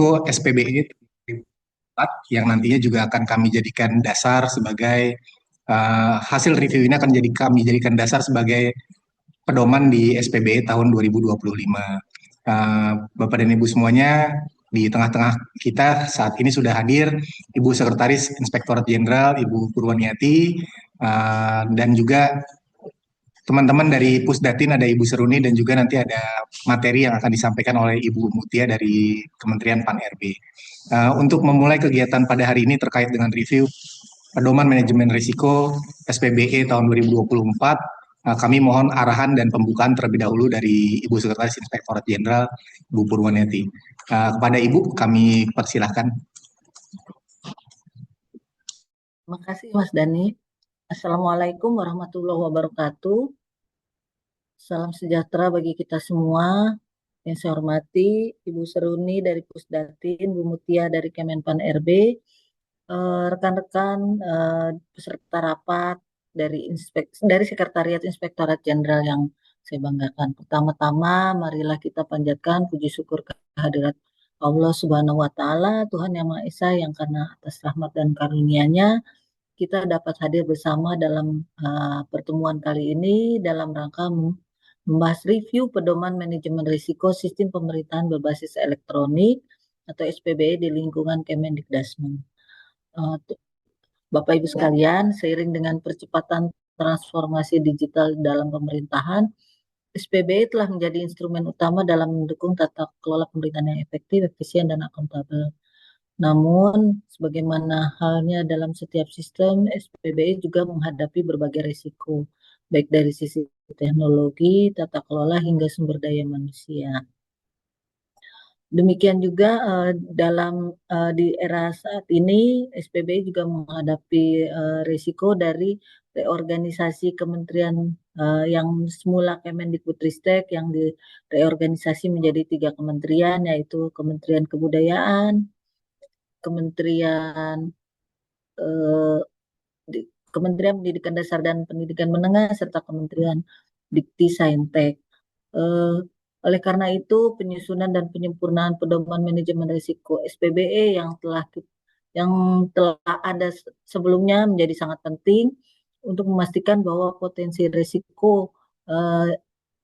risiko SPBE yang nantinya juga akan kami jadikan dasar sebagai hasil review ini akan kami jadikan dasar sebagai pedoman di SPBE tahun 2025. Bapak dan Ibu semuanya, di tengah-tengah kita saat ini sudah hadir Ibu Sekretaris Inspektorat Jenderal, Ibu Purwaniati, dan juga teman-teman dari Pusdatin, ada Ibu Seruni, dan juga nanti ada materi yang akan disampaikan oleh Ibu Mutia dari Kementerian Pan-RB. Untuk memulai kegiatan pada hari ini terkait dengan review Pedoman Manajemen Risiko SPBE tahun 2024, kami mohon arahan dan pembukaan terlebih dahulu dari Ibu Sekretaris Inspektorat Jenderal, Bu Purwaniati. Kepada Ibu, kami persilahkan. Terima kasih Mas Dani. Assalamualaikum warahmatullahi wabarakatuh. Salam sejahtera bagi kita semua. Yang saya hormati Ibu Seruni dari Pusdatin, Bu Mutia dari Kemenpan RB, rekan-rekan peserta rapat dari Sekretariat Inspektorat Jenderal yang saya banggakan. Pertama-tama, marilah kita panjatkan puji syukur kehadirat Allah Subhanahu wa Ta'ala, Tuhan Yang Maha Esa, yang karena atas rahmat dan karunia-Nya kita dapat hadir bersama dalam pertemuan kali ini dalam rangka membahas review pedoman manajemen risiko sistem pemerintahan berbasis elektronik atau SPBE di lingkungan Kemendikbudristek. Bapak Ibu sekalian, seiring dengan percepatan transformasi digital dalam pemerintahan, SPBE telah menjadi instrumen utama dalam mendukung tata kelola pemerintahan yang efektif, efisien, dan akuntabel. Namun, sebagaimana halnya dalam setiap sistem, SPBE juga menghadapi berbagai risiko, baik dari sisi teknologi, tata kelola, hingga sumber daya manusia. Demikian juga di era saat ini, SPBE juga menghadapi risiko dari reorganisasi kementerian yang semula Kemendikbudristek yang direorganisasi menjadi 3 kementerian, yaitu Kementerian Kebudayaan, Kementerian Pendidikan Dasar dan Pendidikan Menengah, serta Kementerian Dikti Saintek. Oleh karena itu, penyusunan dan penyempurnaan pedoman manajemen risiko SPBE yang telah ada sebelumnya menjadi sangat penting untuk memastikan bahwa potensi risiko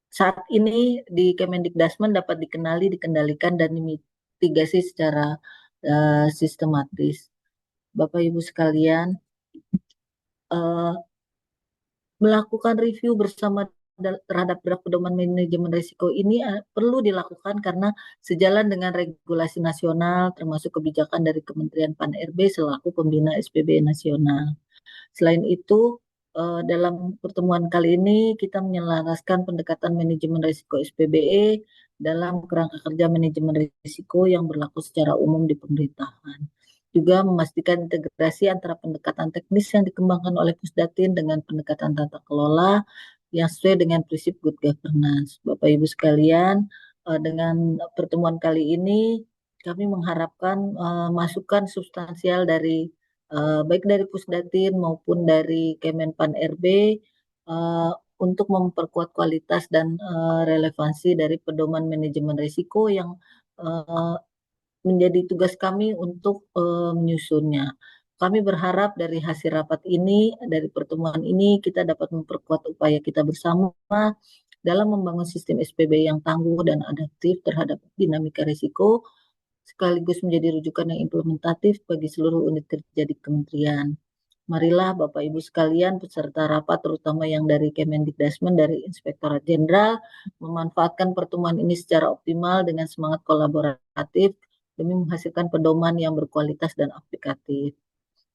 saat ini di Kemendikbudristek dapat dikenali, dikendalikan, dan dimitigasi secara sistematis. Bapak Ibu sekalian, melakukan review bersama terhadap draft pedoman manajemen risiko ini perlu dilakukan karena sejalan dengan regulasi nasional termasuk kebijakan dari Kementerian Pan-RB selaku pembina SPBE nasional. Selain itu, dalam pertemuan kali ini kita menyelaraskan pendekatan manajemen risiko SPBE dalam kerangka kerja manajemen risiko yang berlaku secara umum di pemerintahan. Juga memastikan integrasi antara pendekatan teknis yang dikembangkan oleh Pusdatin dengan pendekatan tata kelola yang sesuai dengan prinsip good governance. Bapak Ibu sekalian, dengan pertemuan kali ini kami mengharapkan masukan substansial dari baik dari Pusdatin maupun dari Kemenpan RB untuk memperkuat kualitas dan relevansi dari pedoman manajemen risiko yang menjadi tugas kami untuk menyusunnya. Kami berharap dari hasil rapat ini, dari pertemuan ini, kita dapat memperkuat upaya kita bersama dalam membangun sistem SPB yang tangguh dan adaptif terhadap dinamika risiko, sekaligus menjadi rujukan yang implementatif bagi seluruh unit kerja di kementerian. Marilah Bapak Ibu sekalian peserta rapat terutama yang dari Kemendikbudristek, dari Inspektorat Jenderal, memanfaatkan pertemuan ini secara optimal dengan semangat kolaboratif demi menghasilkan pedoman yang berkualitas dan aplikatif.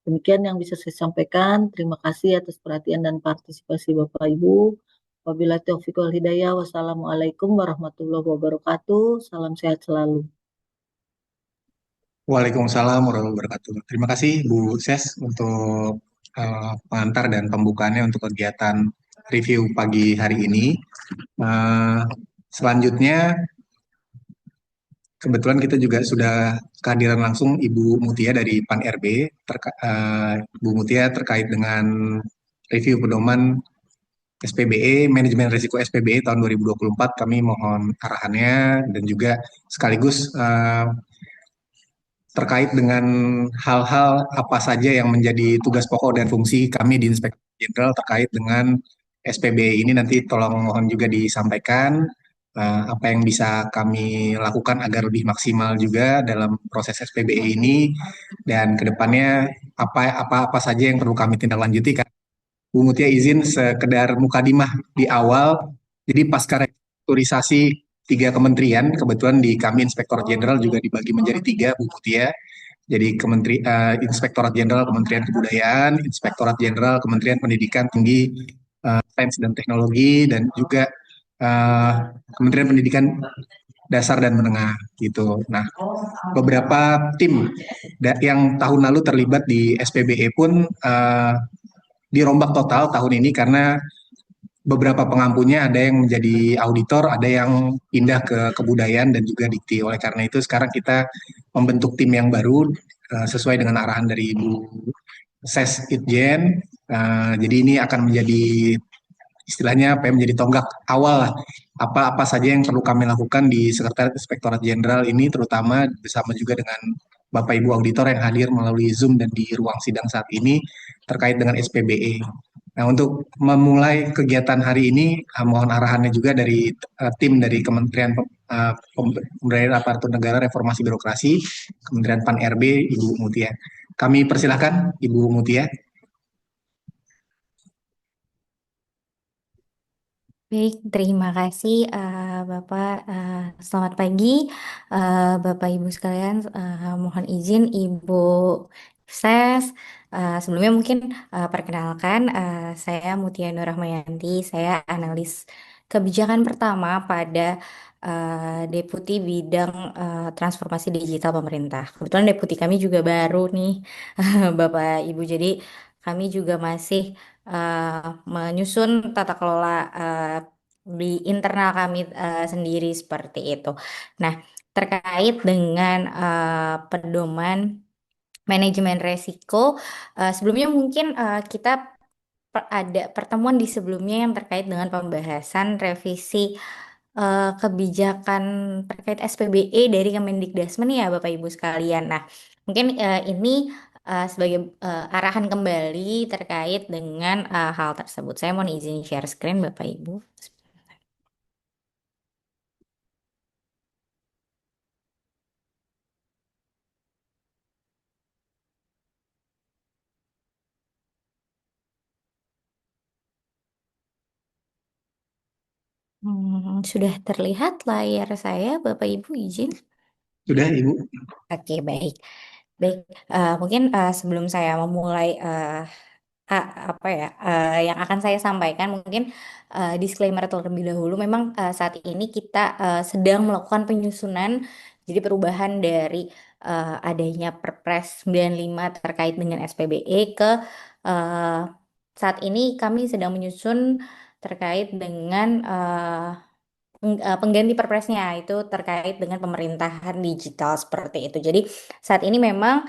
Demikian yang bisa saya sampaikan. Terima kasih atas perhatian dan partisipasi Bapak Ibu. Wabillahi taufiq wal hidayah. Wassalamualaikum warahmatullahi wabarakatuh. Salam sehat selalu. Waalaikumsalam warahmatullahi wabarakatuh. Terima kasih Bu Ses untuk pengantar dan pembukaannya untuk kegiatan review pagi hari ini. Selanjutnya, kebetulan kita juga sudah kehadiran langsung Ibu Mutia dari Pan RB. Bu Mutia terkait dengan review pedoman SPBE, manajemen risiko SPBE tahun 2024, kami mohon arahannya dan juga sekaligus terkait dengan hal-hal apa saja yang menjadi tugas pokok dan fungsi kami di Inspektur Jenderal terkait dengan SPB ini, nanti tolong mohon juga disampaikan apa yang bisa kami lakukan agar lebih maksimal juga dalam proses SPBE ini, dan kedepannya apa saja yang perlu kami tindak lanjuti. Bu Mutia izin sekedar mukadimah di awal. Jadi pasca restrukturisasi tiga kementerian, kebetulan di kami Inspektorat Jenderal juga dibagi menjadi tiga, Bu Mutia. Jadi Inspektorat Jenderal Kementerian Kebudayaan, Inspektorat Jenderal Kementerian Pendidikan Tinggi, Sains dan Teknologi, dan juga eh, Kementerian Pendidikan Dasar dan Menengah gitu. Nah, beberapa tim yang tahun lalu terlibat di SPBE pun dirombak total tahun ini karena beberapa pengampunya ada yang menjadi auditor, ada yang pindah ke kebudayaan dan juga dikti. Oleh karena itu sekarang kita membentuk tim yang baru sesuai dengan arahan dari Ibu Ses Itjen. Jadi ini akan menjadi istilahnya apa ya, menjadi tonggak awal lah. Apa saja yang perlu kami lakukan di Sekretariat Inspektorat Jenderal ini, terutama bersama juga dengan Bapak Ibu Auditor yang hadir melalui Zoom dan di ruang sidang saat ini terkait dengan SPBE. Nah, untuk memulai kegiatan hari ini, mohon arahannya juga dari tim dari Kementerian Pemberdayaan Aparatur Negara Reformasi Birokrasi, Kementerian Pan-RB, Ibu Mutia. Kami persilahkan Ibu Mutia. Baik, terima kasih Bapak. Selamat pagi Bapak Ibu sekalian. Mohon izin Ibu Ses. Sebelumnya mungkin perkenalkan saya Mutia Nur Rahmayanti. Saya analis kebijakan pertama pada Deputi Bidang Transformasi Digital Pemerintah. Kebetulan Deputi kami juga baru nih Bapak Ibu. Jadi kami juga masih menyusun tata kelola di internal kami sendiri seperti itu. Nah, terkait dengan pedoman manajemen resiko, sebelumnya mungkin kita ada pertemuan di sebelumnya yang terkait dengan pembahasan revisi kebijakan terkait SPBE dari Kemendikbudristek ya Bapak Ibu sekalian. Nah, mungkin ini sebagai arahan kembali terkait dengan hal tersebut. Saya mohon izin share screen Bapak Ibu. Sudah terlihat layar saya, Bapak Ibu izin. Sudah, Ibu? Oke, baik. Baik, mungkin sebelum saya memulai apa ya yang akan saya sampaikan, mungkin disclaimer terlebih dahulu. Memang saat ini kita sedang melakukan penyusunan, jadi perubahan dari adanya Perpres 95 terkait dengan SPBE ke eh, saat ini kami sedang menyusun terkait dengan pengganti perpresnya itu terkait dengan pemerintahan digital seperti itu. Jadi saat ini memang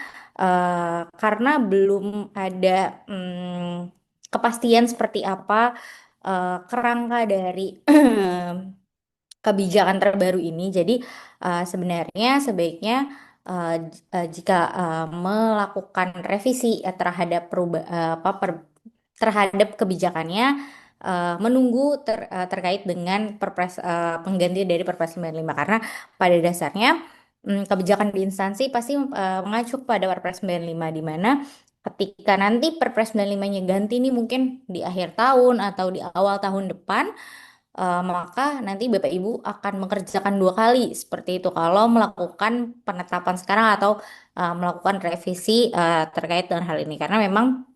karena belum ada kepastian seperti apa kerangka dari kebijakan terbaru ini. Jadi sebenarnya sebaiknya jika melakukan revisi terhadap terhadap kebijakannya menunggu terkait dengan pengganti dari Perpres 95 karena pada dasarnya kebijakan di instansi pasti mengacu pada Perpres 95 di mana ketika nanti Perpres 95-nya ganti nih mungkin di akhir tahun atau di awal tahun depan maka nanti Bapak Ibu akan mengerjakan dua kali seperti itu kalau melakukan penetapan sekarang atau melakukan revisi terkait dengan hal ini karena memang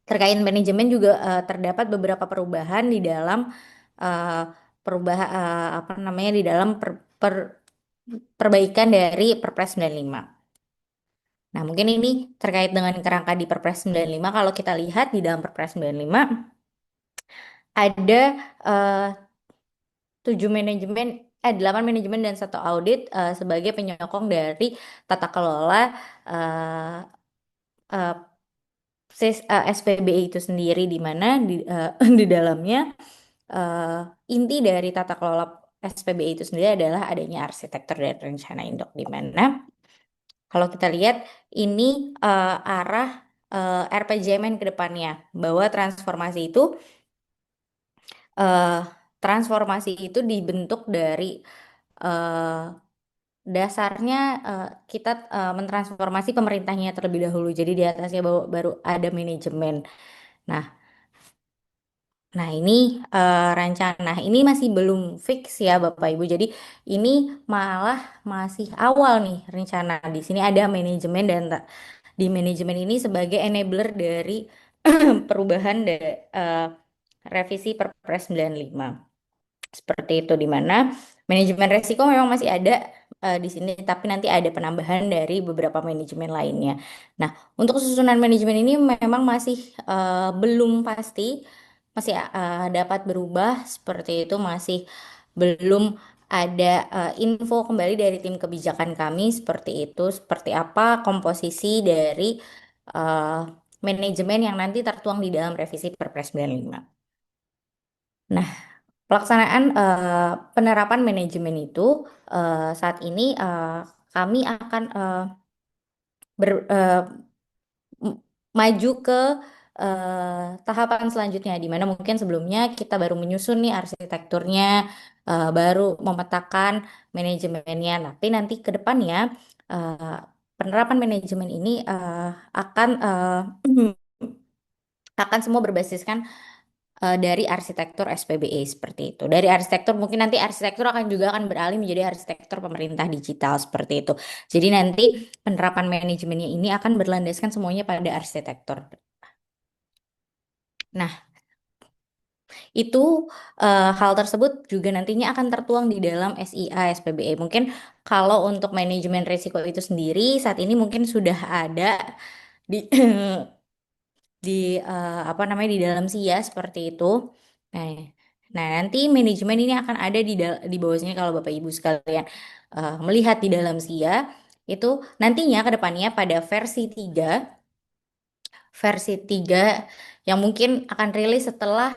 terkait manajemen juga terdapat beberapa perubahan di dalam uh, apa namanya di dalam perbaikan dari Perpres 95. Nah, mungkin ini terkait dengan kerangka di Perpres 95. Kalau kita lihat di dalam Perpres 95 ada uh, 8 manajemen dan satu audit sebagai penyokong dari tata kelola uh, uh, SPBI itu sendiri di mana di dalamnya eh, inti dari tata kelola SPBI itu sendiri adalah adanya arsitektur dan rencana induk di mana Kalau kita lihat ini arah RPJMN ke depannya, bahwa eh, transformasi itu dibentuk dari eh, dasarnya kita mentransformasi pemerintahnya terlebih dahulu. Jadi di atasnya baru ada manajemen. Nah, Nah, ini rencana ini masih belum fix ya Bapak Ibu. Jadi ini malah masih awal nih rencana. Di sini ada manajemen dan di manajemen ini sebagai enabler dari perubahan revisi Perpres 95. Seperti itu, di mana manajemen resiko memang masih ada di sini, tapi nanti ada penambahan dari beberapa manajemen lainnya. Nah, untuk susunan manajemen ini memang masih belum pasti, masih dapat berubah seperti itu, masih belum ada info kembali dari tim kebijakan kami seperti itu, seperti apa komposisi dari eh, manajemen yang nanti tertuang di dalam revisi Perpres 95. Nah, pelaksanaan penerapan manajemen itu saat ini kami akan ber- eh, m- maju ke tahapan selanjutnya, di mana mungkin sebelumnya kita baru menyusun nih arsitekturnya, baru memetakan manajemennya. Tapi nanti ke depannya eh, penerapan manajemen ini akan semua berbasiskan dari arsitektur SPBE seperti itu. Dari arsitektur mungkin nanti arsitektur akan beralih menjadi arsitektur pemerintah digital seperti itu. Jadi nanti penerapan manajemennya ini akan berlandaskan semuanya pada arsitektur. Nah, itu hal tersebut juga nantinya akan tertuang di dalam SIA SPBE. Mungkin kalau untuk manajemen risiko itu sendiri saat ini mungkin sudah ada di di apa namanya di dalam SIA seperti itu. Nah, nah nanti manajemen ini akan ada di bawahnya kalau Bapak Ibu sekalian melihat di dalam SIA itu nantinya ke depannya pada versi 3 yang mungkin akan rilis setelah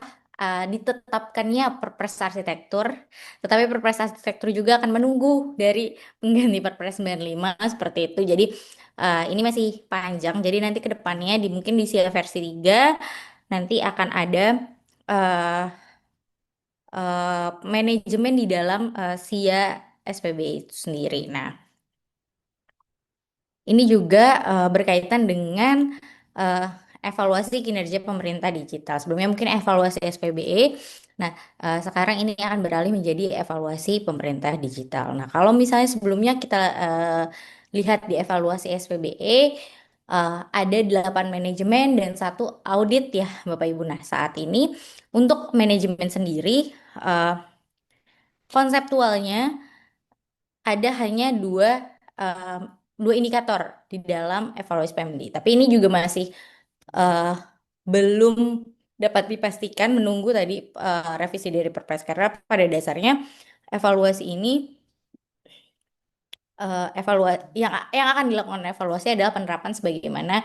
ditetapkannya Perpres Arsitektur. Tetapi Perpres Arsitektur juga akan menunggu dari pengganti Perpres 95 seperti itu. Jadi ini masih panjang. Jadi nanti ke depannya mungkin di SIA versi 3 nanti akan ada eh, manajemen di dalam SIA SPB itu sendiri. Nah, ini juga berkaitan dengan eh, evaluasi kinerja pemerintah digital. Sebelumnya mungkin evaluasi SPBE. Nah, sekarang ini akan beralih menjadi evaluasi pemerintah digital. Nah, kalau misalnya sebelumnya kita lihat di evaluasi SPBE, ada 8 manajemen dan 1 audit ya Bapak Ibu. Nah, saat ini untuk manajemen sendiri, eh, konseptualnya ada hanya eh, dua indikator di dalam evaluasi PMD. Tapi ini juga masih eh, belum dapat dipastikan, menunggu tadi revisi dari Perpres, karena pada dasarnya evaluasi ini evaluasi yang akan dilakukan evaluasi adalah penerapan sebagaimana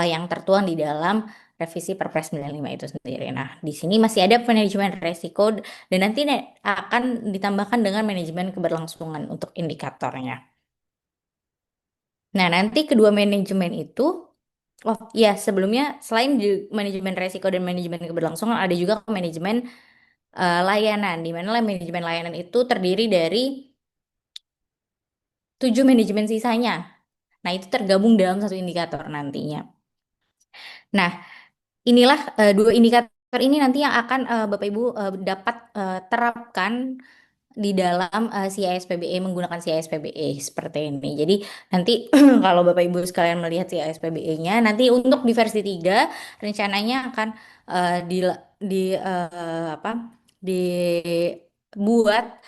yang tertuang di dalam revisi Perpres 95 itu sendiri. Nah, di sini masih ada manajemen resiko dan nanti akan ditambahkan dengan manajemen keberlangsungan untuk indikatornya. Nah, nanti kedua manajemen itu, oh ya sebelumnya selain di manajemen resiko dan manajemen keberlangsungan, ada juga manajemen layanan, di mana manajemen layanan itu terdiri dari 7 manajemen sisanya. Nah, itu tergabung dalam satu indikator nantinya. Nah, inilah 2 indikator ini nanti yang akan Bapak Ibu dapat terapkan di dalam CISPBE, menggunakan CISPBE seperti ini. Jadi nanti kalau Bapak Ibu sekalian melihat CISPBE-nya, nanti untuk di versi 3 rencananya akan di apa dibuat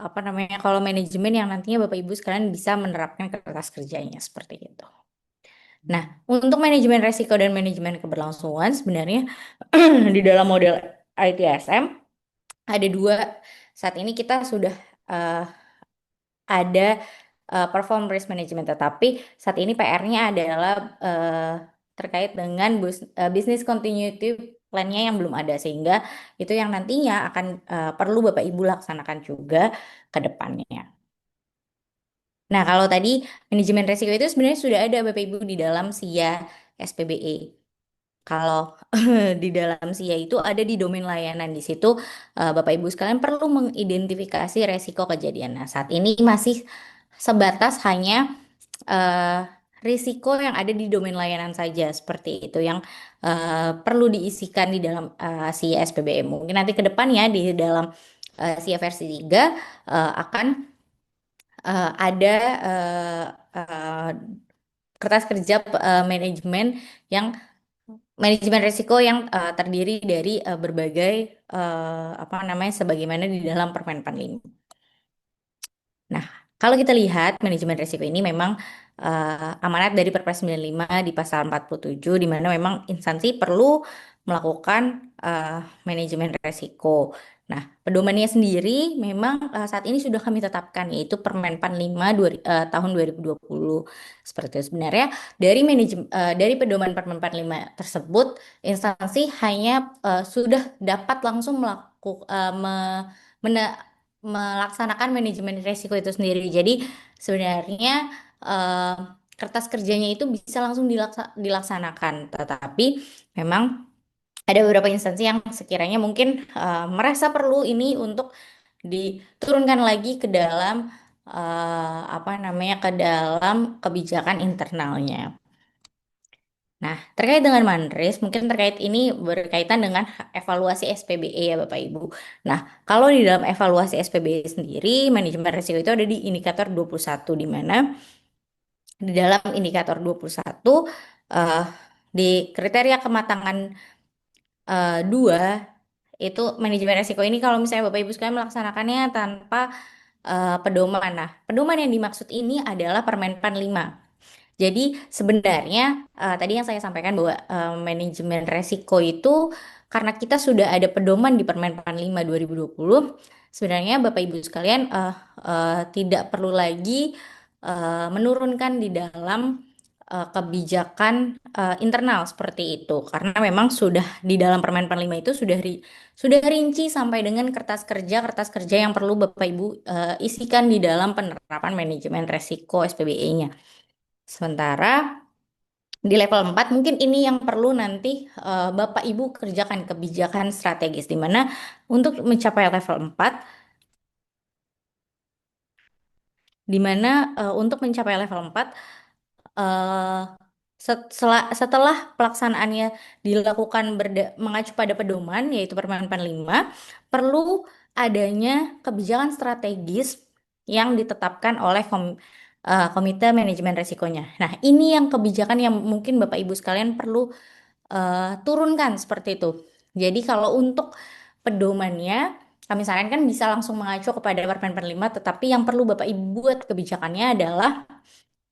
apa namanya, kalau manajemen yang nantinya Bapak Ibu sekalian bisa menerapkan ke kertas kerjanya seperti itu. Nah, untuk manajemen resiko dan manajemen keberlangsungan sebenarnya di dalam model ITSM ada 2. Saat ini kita sudah eh, ada perform risk management, tetapi saat ini PR-nya adalah terkait dengan business continuity plan-nya yang belum ada, sehingga itu yang nantinya akan perlu Bapak Ibu laksanakan juga ke depannya. Nah, kalau tadi manajemen risiko itu sebenarnya sudah ada Bapak Ibu di dalam SIA SPBE. Kalau di dalam SIA itu ada di domain layanan. Di situ Bapak Ibu sekalian perlu mengidentifikasi resiko kejadian. Nah, saat ini masih sebatas hanya eh, risiko yang ada di domain layanan saja seperti itu yang perlu diisikan di dalam SIA SPBE. Mungkin nanti ke depannya di dalam SIA versi 3 akan ada eh, eh, kertas kerja manajemen yang manajemen risiko yang terdiri dari berbagai apa namanya sebagaimana di dalam Permen 45. Nah, kalau kita lihat manajemen risiko ini memang amanat dari Perpres 95 di pasal 47 di mana memang instansi perlu melakukan manajemen risiko. Nah, pedomannya sendiri memang saat ini sudah kami tetapkan yaitu Permen 45 tahun 2020. Seperti itu sebenarnya dari dari pedoman Permen 45 tersebut instansi hanya sudah dapat langsung melaksanakan manajemen risiko itu sendiri. Jadi sebenarnya eh, kertas kerjanya itu bisa langsung dilaksanakan, tetapi memang ada beberapa instansi yang sekiranya mungkin merasa perlu ini untuk diturunkan lagi ke dalam apa namanya ke dalam kebijakan internalnya. Nah, terkait dengan Mandris, mungkin terkait ini berkaitan dengan evaluasi SPBE ya Bapak Ibu. Nah, kalau di dalam evaluasi SPBE sendiri, manajemen risiko itu ada di indikator 21, di mana di dalam indikator 21, eh, di kriteria kematangan 2, itu manajemen risiko ini kalau misalnya Bapak Ibu sekalian melaksanakannya tanpa pedoman. Nah, pedoman yang dimaksud ini adalah Permen PAN 5. Jadi sebenarnya tadi yang saya sampaikan bahwa manajemen resiko itu karena kita sudah ada pedoman di Permen PAN 5 2020, sebenarnya Bapak Ibu sekalian tidak perlu lagi menurunkan di dalam kebijakan internal seperti itu karena memang sudah di dalam Permen PAN 5 itu sudah rinci sampai dengan kertas kerja yang perlu Bapak Ibu isikan di dalam penerapan manajemen resiko SPBE-nya. Sementara di level 4 mungkin ini yang perlu nanti Bapak Ibu kerjakan kebijakan strategis di mana untuk mencapai level 4 di mana untuk mencapai level 4 eh, setelah pelaksanaannya dilakukan mengacu pada pedoman yaitu Permen PAN 5 perlu adanya kebijakan strategis yang ditetapkan oleh Komite Manajemen Resikonya. Nah, ini yang kebijakan yang mungkin Bapak Ibu sekalian perlu turunkan seperti itu. Jadi kalau untuk pedomannya, kami sarankan bisa langsung mengacu kepada Permen 5, tetapi yang perlu Bapak Ibu buat kebijakannya adalah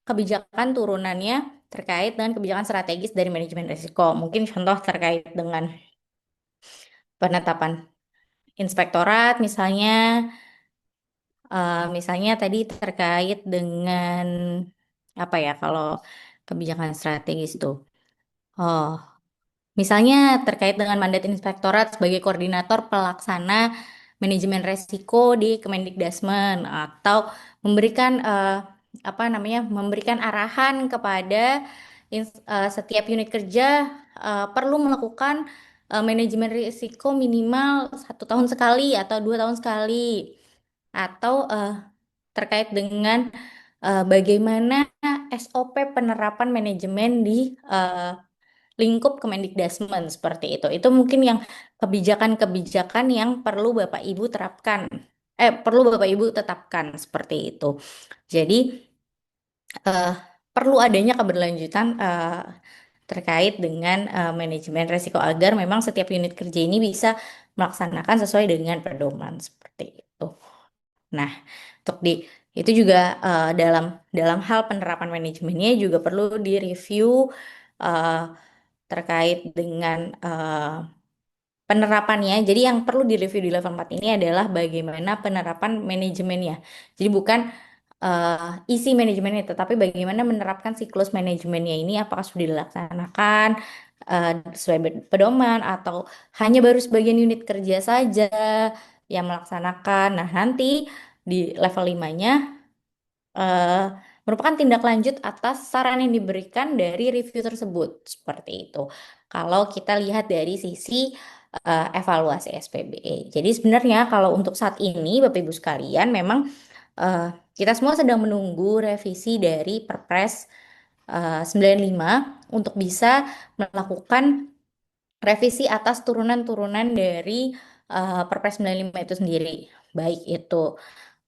kebijakan turunannya terkait dengan kebijakan strategis dari manajemen risiko. Mungkin contoh terkait dengan penetapan inspektorat misalnya, misalnya tadi terkait dengan apa ya kalau kebijakan strategis itu. Oh, misalnya terkait dengan mandat inspektorat sebagai koordinator pelaksana manajemen resiko di Kemendikbudrismen atau memberikan apa namanya memberikan arahan kepada setiap unit kerja perlu melakukan manajemen risiko minimal 1 tahun sekali atau 2 tahun sekali atau terkait dengan bagaimana SOP penerapan manajemen di lingkup Kemendikbudrismen seperti itu. Itu mungkin yang kebijakan-kebijakan yang perlu Bapak Ibu terapkan. Perlu Bapak Ibu tetapkan seperti itu. Jadi eh, perlu adanya keberlanjutan terkait dengan manajemen risiko agar memang setiap unit kerja ini bisa melaksanakan sesuai dengan pedoman seperti itu. Nah, untuk itu juga dalam dalam hal penerapan manajemennya juga perlu direview eh, terkait dengan penerapannya. Jadi yang perlu direview di level 4 ini adalah bagaimana penerapan manajemennya. Jadi bukan isi manajemennya, tetapi bagaimana menerapkan siklus manajemennya ini apakah sudah dilaksanakan sesuai pedoman atau hanya baru sebagian unit kerja saja yang melaksanakan. Nah, nanti di level 5-nya eh, merupakan tindak lanjut atas saran yang diberikan dari review tersebut. Seperti itu. Kalau kita lihat dari sisi evaluasi SPBE. Jadi sebenarnya kalau untuk saat ini, Bapak Ibu sekalian, memang eh, kita semua sedang menunggu revisi dari Perpres 95 untuk bisa melakukan revisi atas turunan-turunan dari Perpres 95 itu sendiri. Baik itu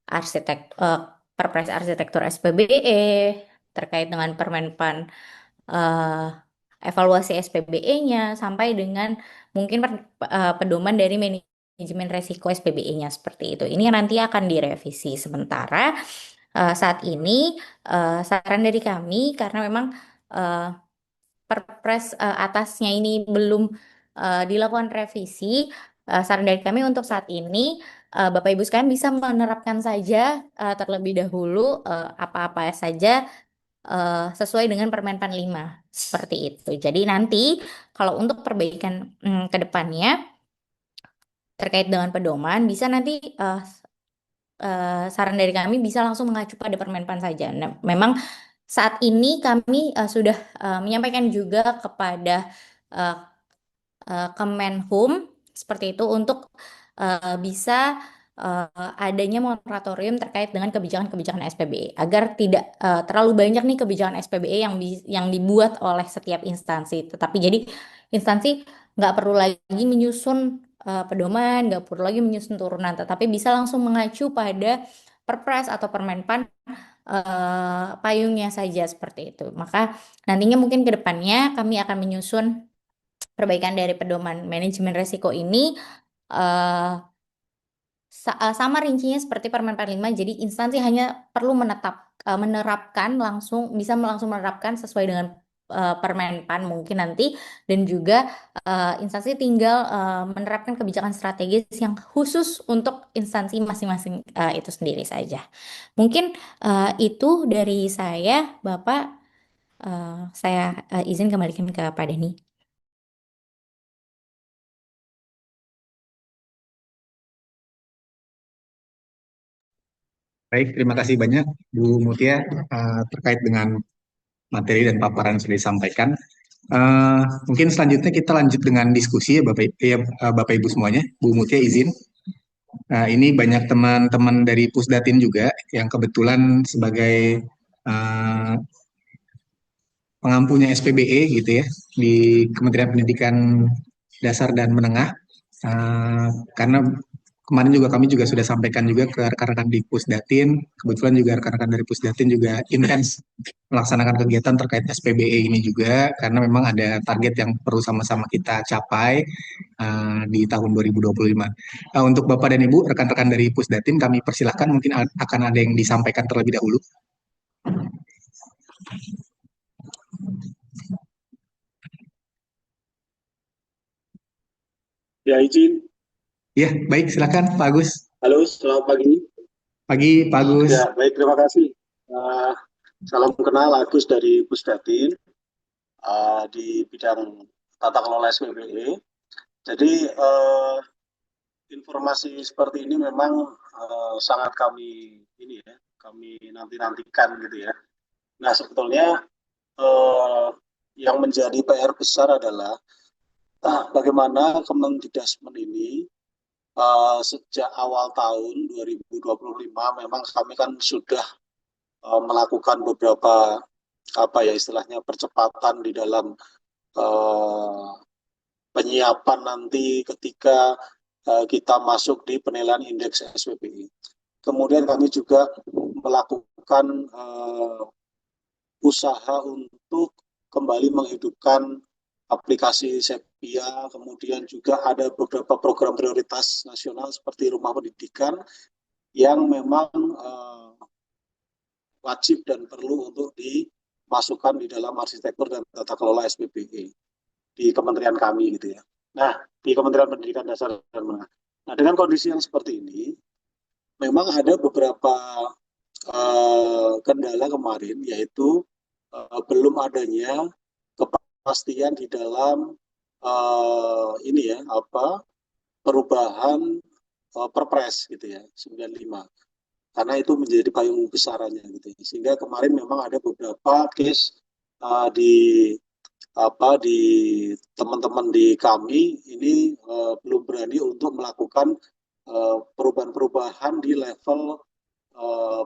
arsitek Perpres arsitektur SPBE terkait dengan Permenpan eh, evaluasi SPBE-nya sampai dengan mungkin pedoman dari manajemen resiko SPBE-nya seperti itu. Ini nanti akan direvisi sementara. Saat ini saran dari kami karena memang eh, Perpres atasnya ini belum dilakukan revisi. Saran dari kami untuk saat ini, Bapak Ibu sekalian bisa menerapkan saja terlebih dahulu apa-apa saja sesuai dengan Permen Pan 5 seperti itu. Jadi nanti kalau untuk perbaikan ke depannya terkait dengan pedoman bisa nanti saran dari kami bisa langsung mengacu pada Permenpan saja. Nah, memang saat ini kami sudah menyampaikan juga kepada eh, Kemenhum seperti itu untuk bisa adanya moratorium terkait dengan kebijakan-kebijakan SPBE agar tidak terlalu banyak nih kebijakan SPBE yang dibuat oleh setiap instansi. Tetapi jadi instansi nggak perlu lagi menyusun pedoman, nggak perlu lagi menyusun turunan, tetapi bisa langsung mengacu pada Perpres atau Permenpan payungnya saja seperti itu. Maka nantinya mungkin ke depannya kami akan menyusun perbaikan dari pedoman manajemen resiko ini eh, sama rincinya seperti Permen 45. Jadi instansi hanya perlu menerapkan langsung bisa langsung menerapkan sesuai dengan Permenpan mungkin nanti dan juga instansi tinggal menerapkan kebijakan strategis yang khusus untuk instansi masing-masing itu sendiri saja. Mungkin itu dari saya, Bapak. Saya izin kembalikan ke Pak Denny. Baik, terima kasih banyak Bu Mutia terkait dengan materi dan paparan yang sudah disampaikan. Mungkin selanjutnya kita lanjut dengan diskusi ya Bapak Ibu semuanya. Bu Mutia izin. Ini banyak teman-teman dari Pusdatin juga yang kebetulan sebagai uh, pengampunya SPBE gitu ya di Kementerian Pendidikan Dasar dan Menengah. Karena kemarin juga kami juga sudah sampaikan juga ke rekan-rekan di Pusdatin. Kebetulan juga rekan-rekan dari Pusdatin juga intens melaksanakan kegiatan terkait SPBE ini juga karena memang ada target yang perlu sama-sama kita capai di tahun 2025. Untuk Bapak dan Ibu, rekan-rekan dari Pusdatin, kami persilahkan mungkin akan ada yang disampaikan terlebih dahulu. Ya, izin. Ya, baik, silakan Pak Agus. Halo, selamat pagi. Pagi, Pak Agus. Ya, baik, terima kasih. Salam kenal, Agus dari Pusdatin di bidang tata kelola SPBE. Jadi, informasi seperti ini memang sangat kami nanti-nantikan gitu ya. Nah, sebetulnya yang menjadi PR besar adalah bagaimana Kemendikbud ini sejak awal tahun 2025 memang kami kan sudah melakukan beberapa istilahnya percepatan di dalam penyiapan nanti ketika kita masuk di penilaian indeks SPBE. Kemudian kami juga melakukan usaha untuk kembali menghidupkan aplikasi Sepia, kemudian juga ada beberapa program prioritas nasional seperti rumah pendidikan yang memang wajib dan perlu untuk dimasukkan di dalam arsitektur dan tata kelola SPBE di kementerian kami gitu ya. Nah, di Kementerian Pendidikan Dasar dan Menengah. Nah, dengan kondisi yang seperti ini, memang ada beberapa kendala kemarin, yaitu belum adanya kepastian di dalam perubahan Perpres gitu ya 95. karena itu menjadi payung besarannya gitu ya. Sehingga kemarin memang ada beberapa case di di teman-teman di kami ini belum berani untuk melakukan perubahan-perubahan di level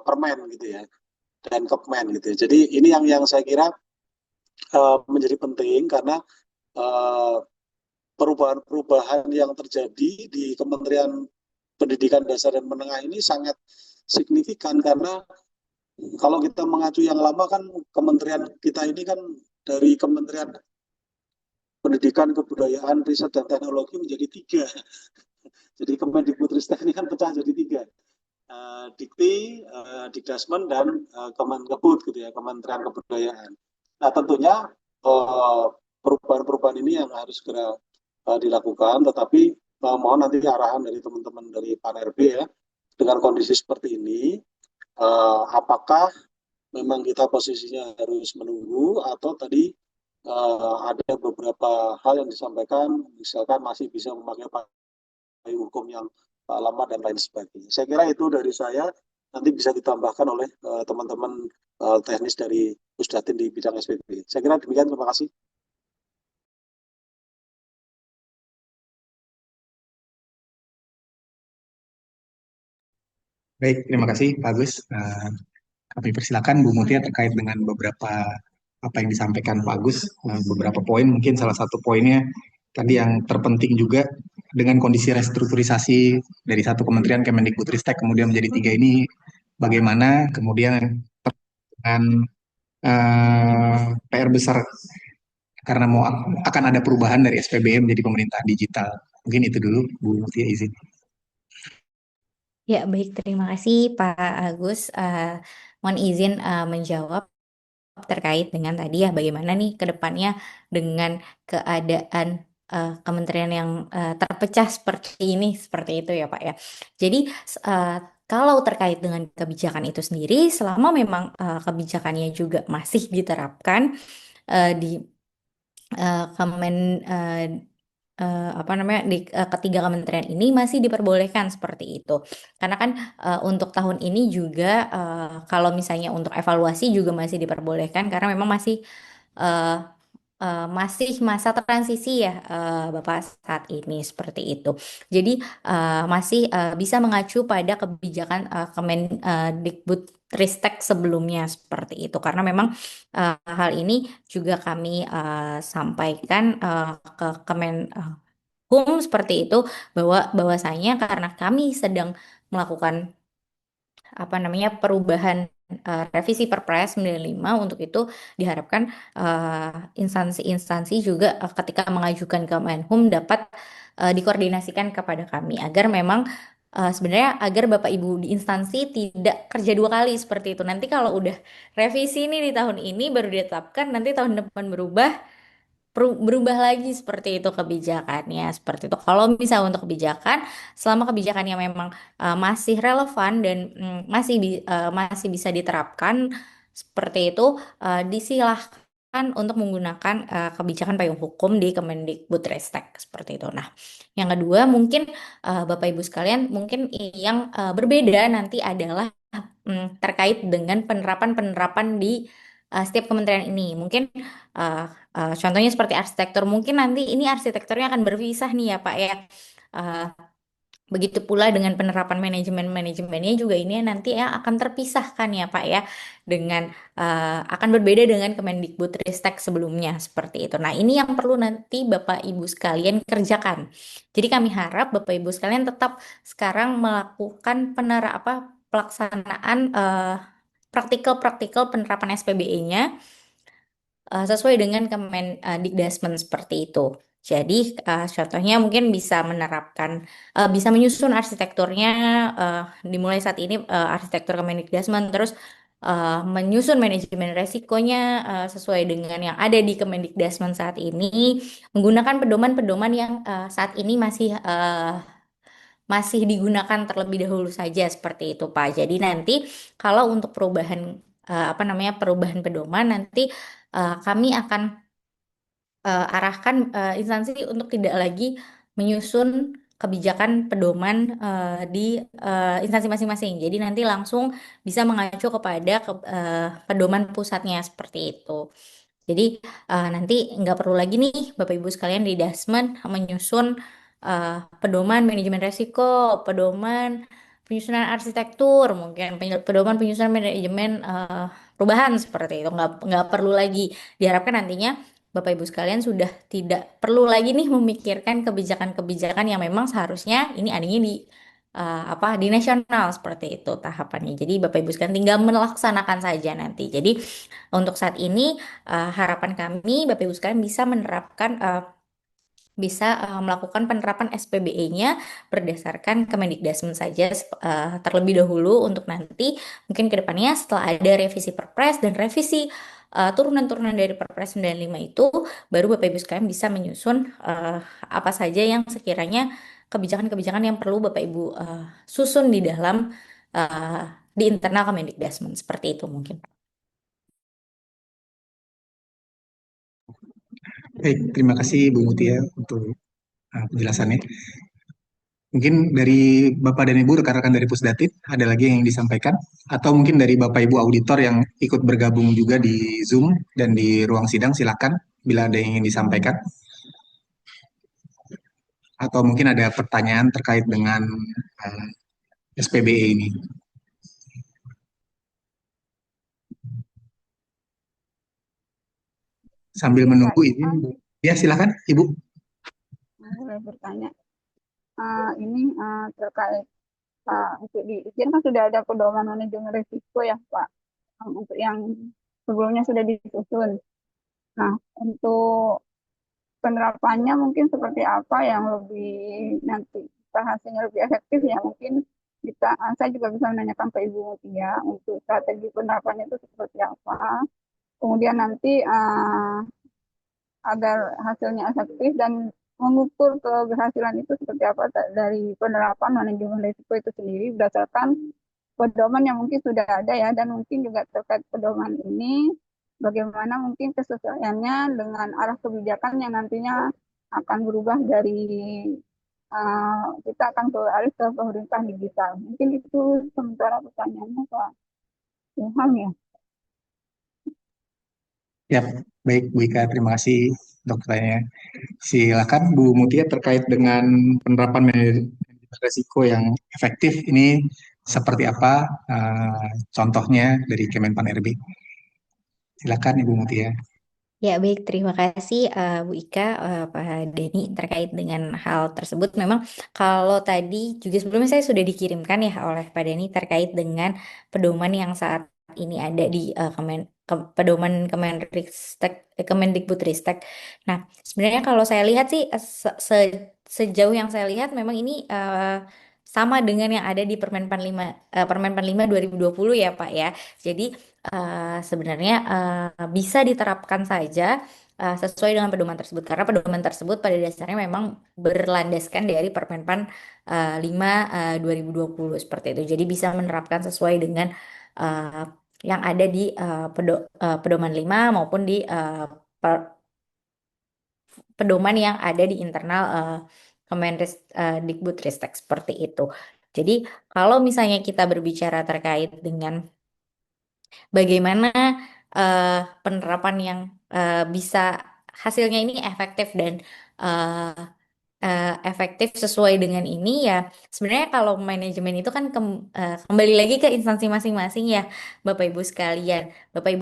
permen gitu ya, dan Kepmen gitu ya. Jadi ini yang saya kira menjadi penting karena eh, perubahan-perubahan yang terjadi di Kementerian Pendidikan Dasar dan Menengah ini sangat signifikan, karena kalau kita mengacu yang lama kan kementerian kita ini kan dari Kementerian Pendidikan, Kebudayaan, Riset dan Teknologi menjadi tiga. Jadi Kemendikbudristek ini kan pecah jadi tiga. Dikti, Dikdasmen, dan Kemenkebud gitu ya, Kementerian Kebudayaan. Nah tentunya perubahan-perubahan ini yang harus segera dilakukan, tetapi mohon nanti arahan dari teman-teman dari PAN-RB ya, dengan kondisi seperti ini, apakah memang kita posisinya harus menunggu atau tadi ada beberapa hal yang disampaikan, misalkan masih bisa memakai payung hukum yang lama dan lain sebagainya. Saya kira itu dari saya, nanti bisa ditambahkan oleh teman-teman teknis dari Pusdatin di bidang SPP. Saya kira demikian, terima kasih. Baik, terima kasih Pak Agus. Kami persilakan Bu Mutia terkait dengan beberapa apa yang disampaikan Pak Agus, beberapa poin, mungkin salah satu poinnya tadi yang terpenting juga dengan kondisi restrukturisasi dari satu kementerian Kemendikbudristek kemudian menjadi tiga ini, bagaimana kemudian dengan PR besar karena akan ada perubahan dari SPBE menjadi pemerintahan digital. Mungkin itu dulu Bu Mutia, izin. Ya, baik. Terima kasih Pak Agus. Mohon izin menjawab terkait dengan tadi ya bagaimana nih ke depannya dengan keadaan kementerian yang terpecah seperti ini, seperti itu ya Pak ya. Jadi kalau terkait dengan kebijakan itu sendiri, selama memang kebijakannya juga masih diterapkan di Kemen apa namanya di ketiga kementerian ini masih diperbolehkan seperti itu. Karena kan untuk tahun ini juga kalau misalnya untuk evaluasi juga masih diperbolehkan karena memang uh, masih masa transisi ya Bapak saat ini seperti itu. Jadi masih bisa mengacu pada kebijakan Kemendikbudristek sebelumnya seperti itu. Karena memang hal ini juga kami sampaikan ke Kemenhum seperti itu bahwasanya karena kami sedang melakukan apa namanya perubahan revisi Perpres 95 untuk itu diharapkan instansi-instansi juga ketika mengajukan ke Menhum dapat dikoordinasikan kepada kami agar memang sebenarnya agar Bapak Ibu di instansi tidak kerja dua kali seperti itu. Nanti kalau udah revisi ini di tahun ini baru ditetapkan, nanti tahun depan berubah berubah lagi seperti itu kebijakannya seperti itu. Kalau misalnya untuk kebijakan, selama kebijakannya memang masih relevan dan masih bisa diterapkan seperti itu, disilahkan untuk menggunakan kebijakan payung hukum di Kemendikbudristek seperti itu. Nah, yang kedua mungkin Bapak Ibu sekalian mungkin yang berbeda nanti adalah terkait dengan penerapan-penerapan di setiap kementerian ini. Mungkin uh, contohnya seperti arsitektur. Mungkin nanti ini arsitekturnya akan berpisah nih ya Pak ya. Uh, Begitu pula dengan penerapan manajemennya juga ini nanti ya akan terpisahkan ya Pak ya dengan akan berbeda dengan Kemendikbudristek sebelumnya seperti itu. Nah, ini yang perlu nanti Bapak Ibu sekalian kerjakan. Jadi kami harap Bapak Ibu sekalian tetap sekarang melakukan pelaksanaan praktikal penerapan SPBE-nya sesuai dengan Dikdasmen seperti itu. Jadi contohnya mungkin bisa menerapkan, bisa menyusun arsitekturnya dimulai saat ini arsitektur Kemendikdasmen, terus menyusun manajemen resikonya sesuai dengan yang ada di Kemendikdasmen saat ini, menggunakan pedoman-pedoman yang saat ini masih digunakan terlebih dahulu saja seperti itu Pak. Jadi nanti kalau untuk perubahan perubahan pedoman nanti kami akan arahkan instansi untuk tidak lagi menyusun kebijakan pedoman di instansi masing-masing. Jadi nanti langsung bisa mengacu kepada pedoman pusatnya seperti itu. Jadi nanti nggak perlu lagi nih Bapak Ibu sekalian di Dasmen menyusun pedoman manajemen resiko, pedoman penyusunan arsitektur, mungkin pedoman penyusunan manajemen perubahan seperti itu. Nggak perlu lagi. Diharapkan nantinya Bapak Ibu sekalian sudah tidak perlu lagi nih memikirkan kebijakan-kebijakan yang memang seharusnya ini adanya di di nasional seperti itu tahapannya. Jadi Bapak Ibu sekalian tinggal melaksanakan saja nanti. Jadi untuk saat ini harapan kami Bapak Ibu sekalian bisa melakukan penerapan SPBE-nya berdasarkan Kemendikdasmen saja terlebih dahulu untuk nanti mungkin ke depannya setelah ada revisi Perpres dan revisi turunan-turunan dari Perpres 95 itu baru Bapak Ibu sekalian bisa menyusun apa saja yang sekiranya kebijakan-kebijakan yang perlu Bapak Ibu susun di dalam uh, di internal Kemendikdasmen seperti itu mungkin. Baik, terima kasih Bu Mutia untuk penjelasannya. Mungkin dari Bapak dan Ibu rekan-rekan dari Pusdatin ada lagi yang ingin disampaikan atau mungkin dari Bapak Ibu auditor yang ikut bergabung juga di Zoom dan di ruang sidang silakan bila ada yang ingin disampaikan atau mungkin ada pertanyaan terkait dengan uh, SPBE ini. Sambil menunggu ini, ya silakan Ibu. Boleh bertanya. Ini terkait untuk di Izin kan sudah ada pedoman manajemen risiko ya Pak, untuk yang sebelumnya sudah disusun. Nah, untuk penerapannya mungkin seperti apa yang lebih nanti hasilnya lebih efektif ya mungkin saya juga bisa menanyakan ke Ibu Mutia untuk strategi penerapannya itu seperti apa. Kemudian nanti agar hasilnya efektif dan mengukur keberhasilan itu seperti apa dari penerapan manajemen risiko itu sendiri berdasarkan pedoman yang mungkin sudah ada ya dan mungkin juga terkait pedoman ini bagaimana mungkin kesesuaiannya dengan arah kebijakan yang nantinya akan berubah dari kita akan beralih ke pemerintah digital. Mungkin itu sementara pertanyaannya Pak Ilham ya. Ya, baik Bu Ika, terima kasih dokternya. Silakan Bu Mutia terkait dengan penerapan manajemen risiko yang efektif ini seperti apa contohnya dari Kemenpan RB. Silakan Ibu Mutia. Ya, baik. Terima kasih Bu Ika, Pak Denny terkait dengan hal tersebut. Memang kalau tadi juga sebelumnya saya sudah dikirimkan ya oleh Pak Denny terkait dengan pedoman yang saat ini ada di pedoman Kemendikbudristek. Nah, sebenarnya kalau saya lihat sih sejauh yang saya lihat memang ini sama dengan yang ada di Permenpan 5 Permenpan 5 2020 ya Pak ya. Jadi sebenarnya bisa diterapkan saja sesuai dengan pedoman tersebut karena pedoman tersebut pada dasarnya memang berlandaskan dari Permenpan 5 2020 seperti itu. Jadi bisa menerapkan sesuai dengan uh, yang ada di pedoman 5 maupun di pedoman yang ada di internal Kemendikbudristek seperti itu. Jadi kalau misalnya kita berbicara terkait dengan bagaimana penerapan yang bisa hasilnya ini efektif dan eh, efektif sesuai dengan ini ya sebenarnya kalau manajemen itu kan kembali lagi ke instansi masing-masing ya Bapak Ibu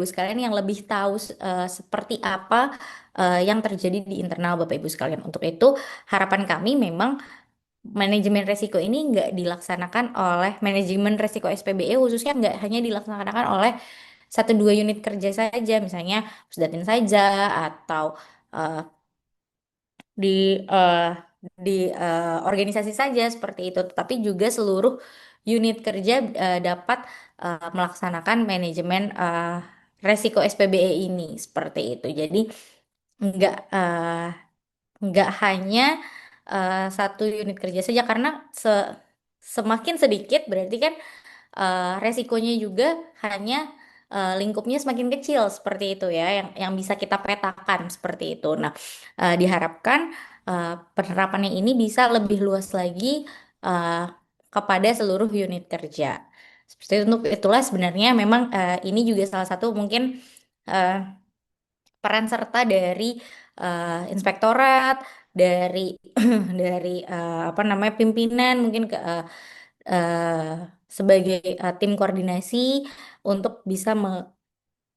sekalian yang lebih tahu seperti apa yang terjadi di internal Bapak Ibu sekalian untuk itu harapan kami memang manajemen resiko ini nggak dilaksanakan oleh manajemen resiko SPBE khususnya nggak hanya dilaksanakan oleh satu dua unit kerja saja, misalnya Pusdatin saja atau eh, di eh, di organisasi saja seperti itu, tetapi juga seluruh unit kerja dapat melaksanakan manajemen resiko SPBE ini seperti itu. Jadi nggak eh, nggak hanya satu unit kerja saja karena semakin sedikit berarti kan resikonya juga hanya lingkupnya semakin kecil seperti itu ya yang bisa kita petakan seperti itu. Nah, diharapkan penerapannya ini bisa lebih luas lagi uh, kepada seluruh unit kerja. Seperti itu, untuk itulah sebenarnya memang ini juga salah satu mungkin uh, peran serta dari inspektorat, dari dari apa namanya pimpinan mungkin sebagai tim koordinasi untuk bisa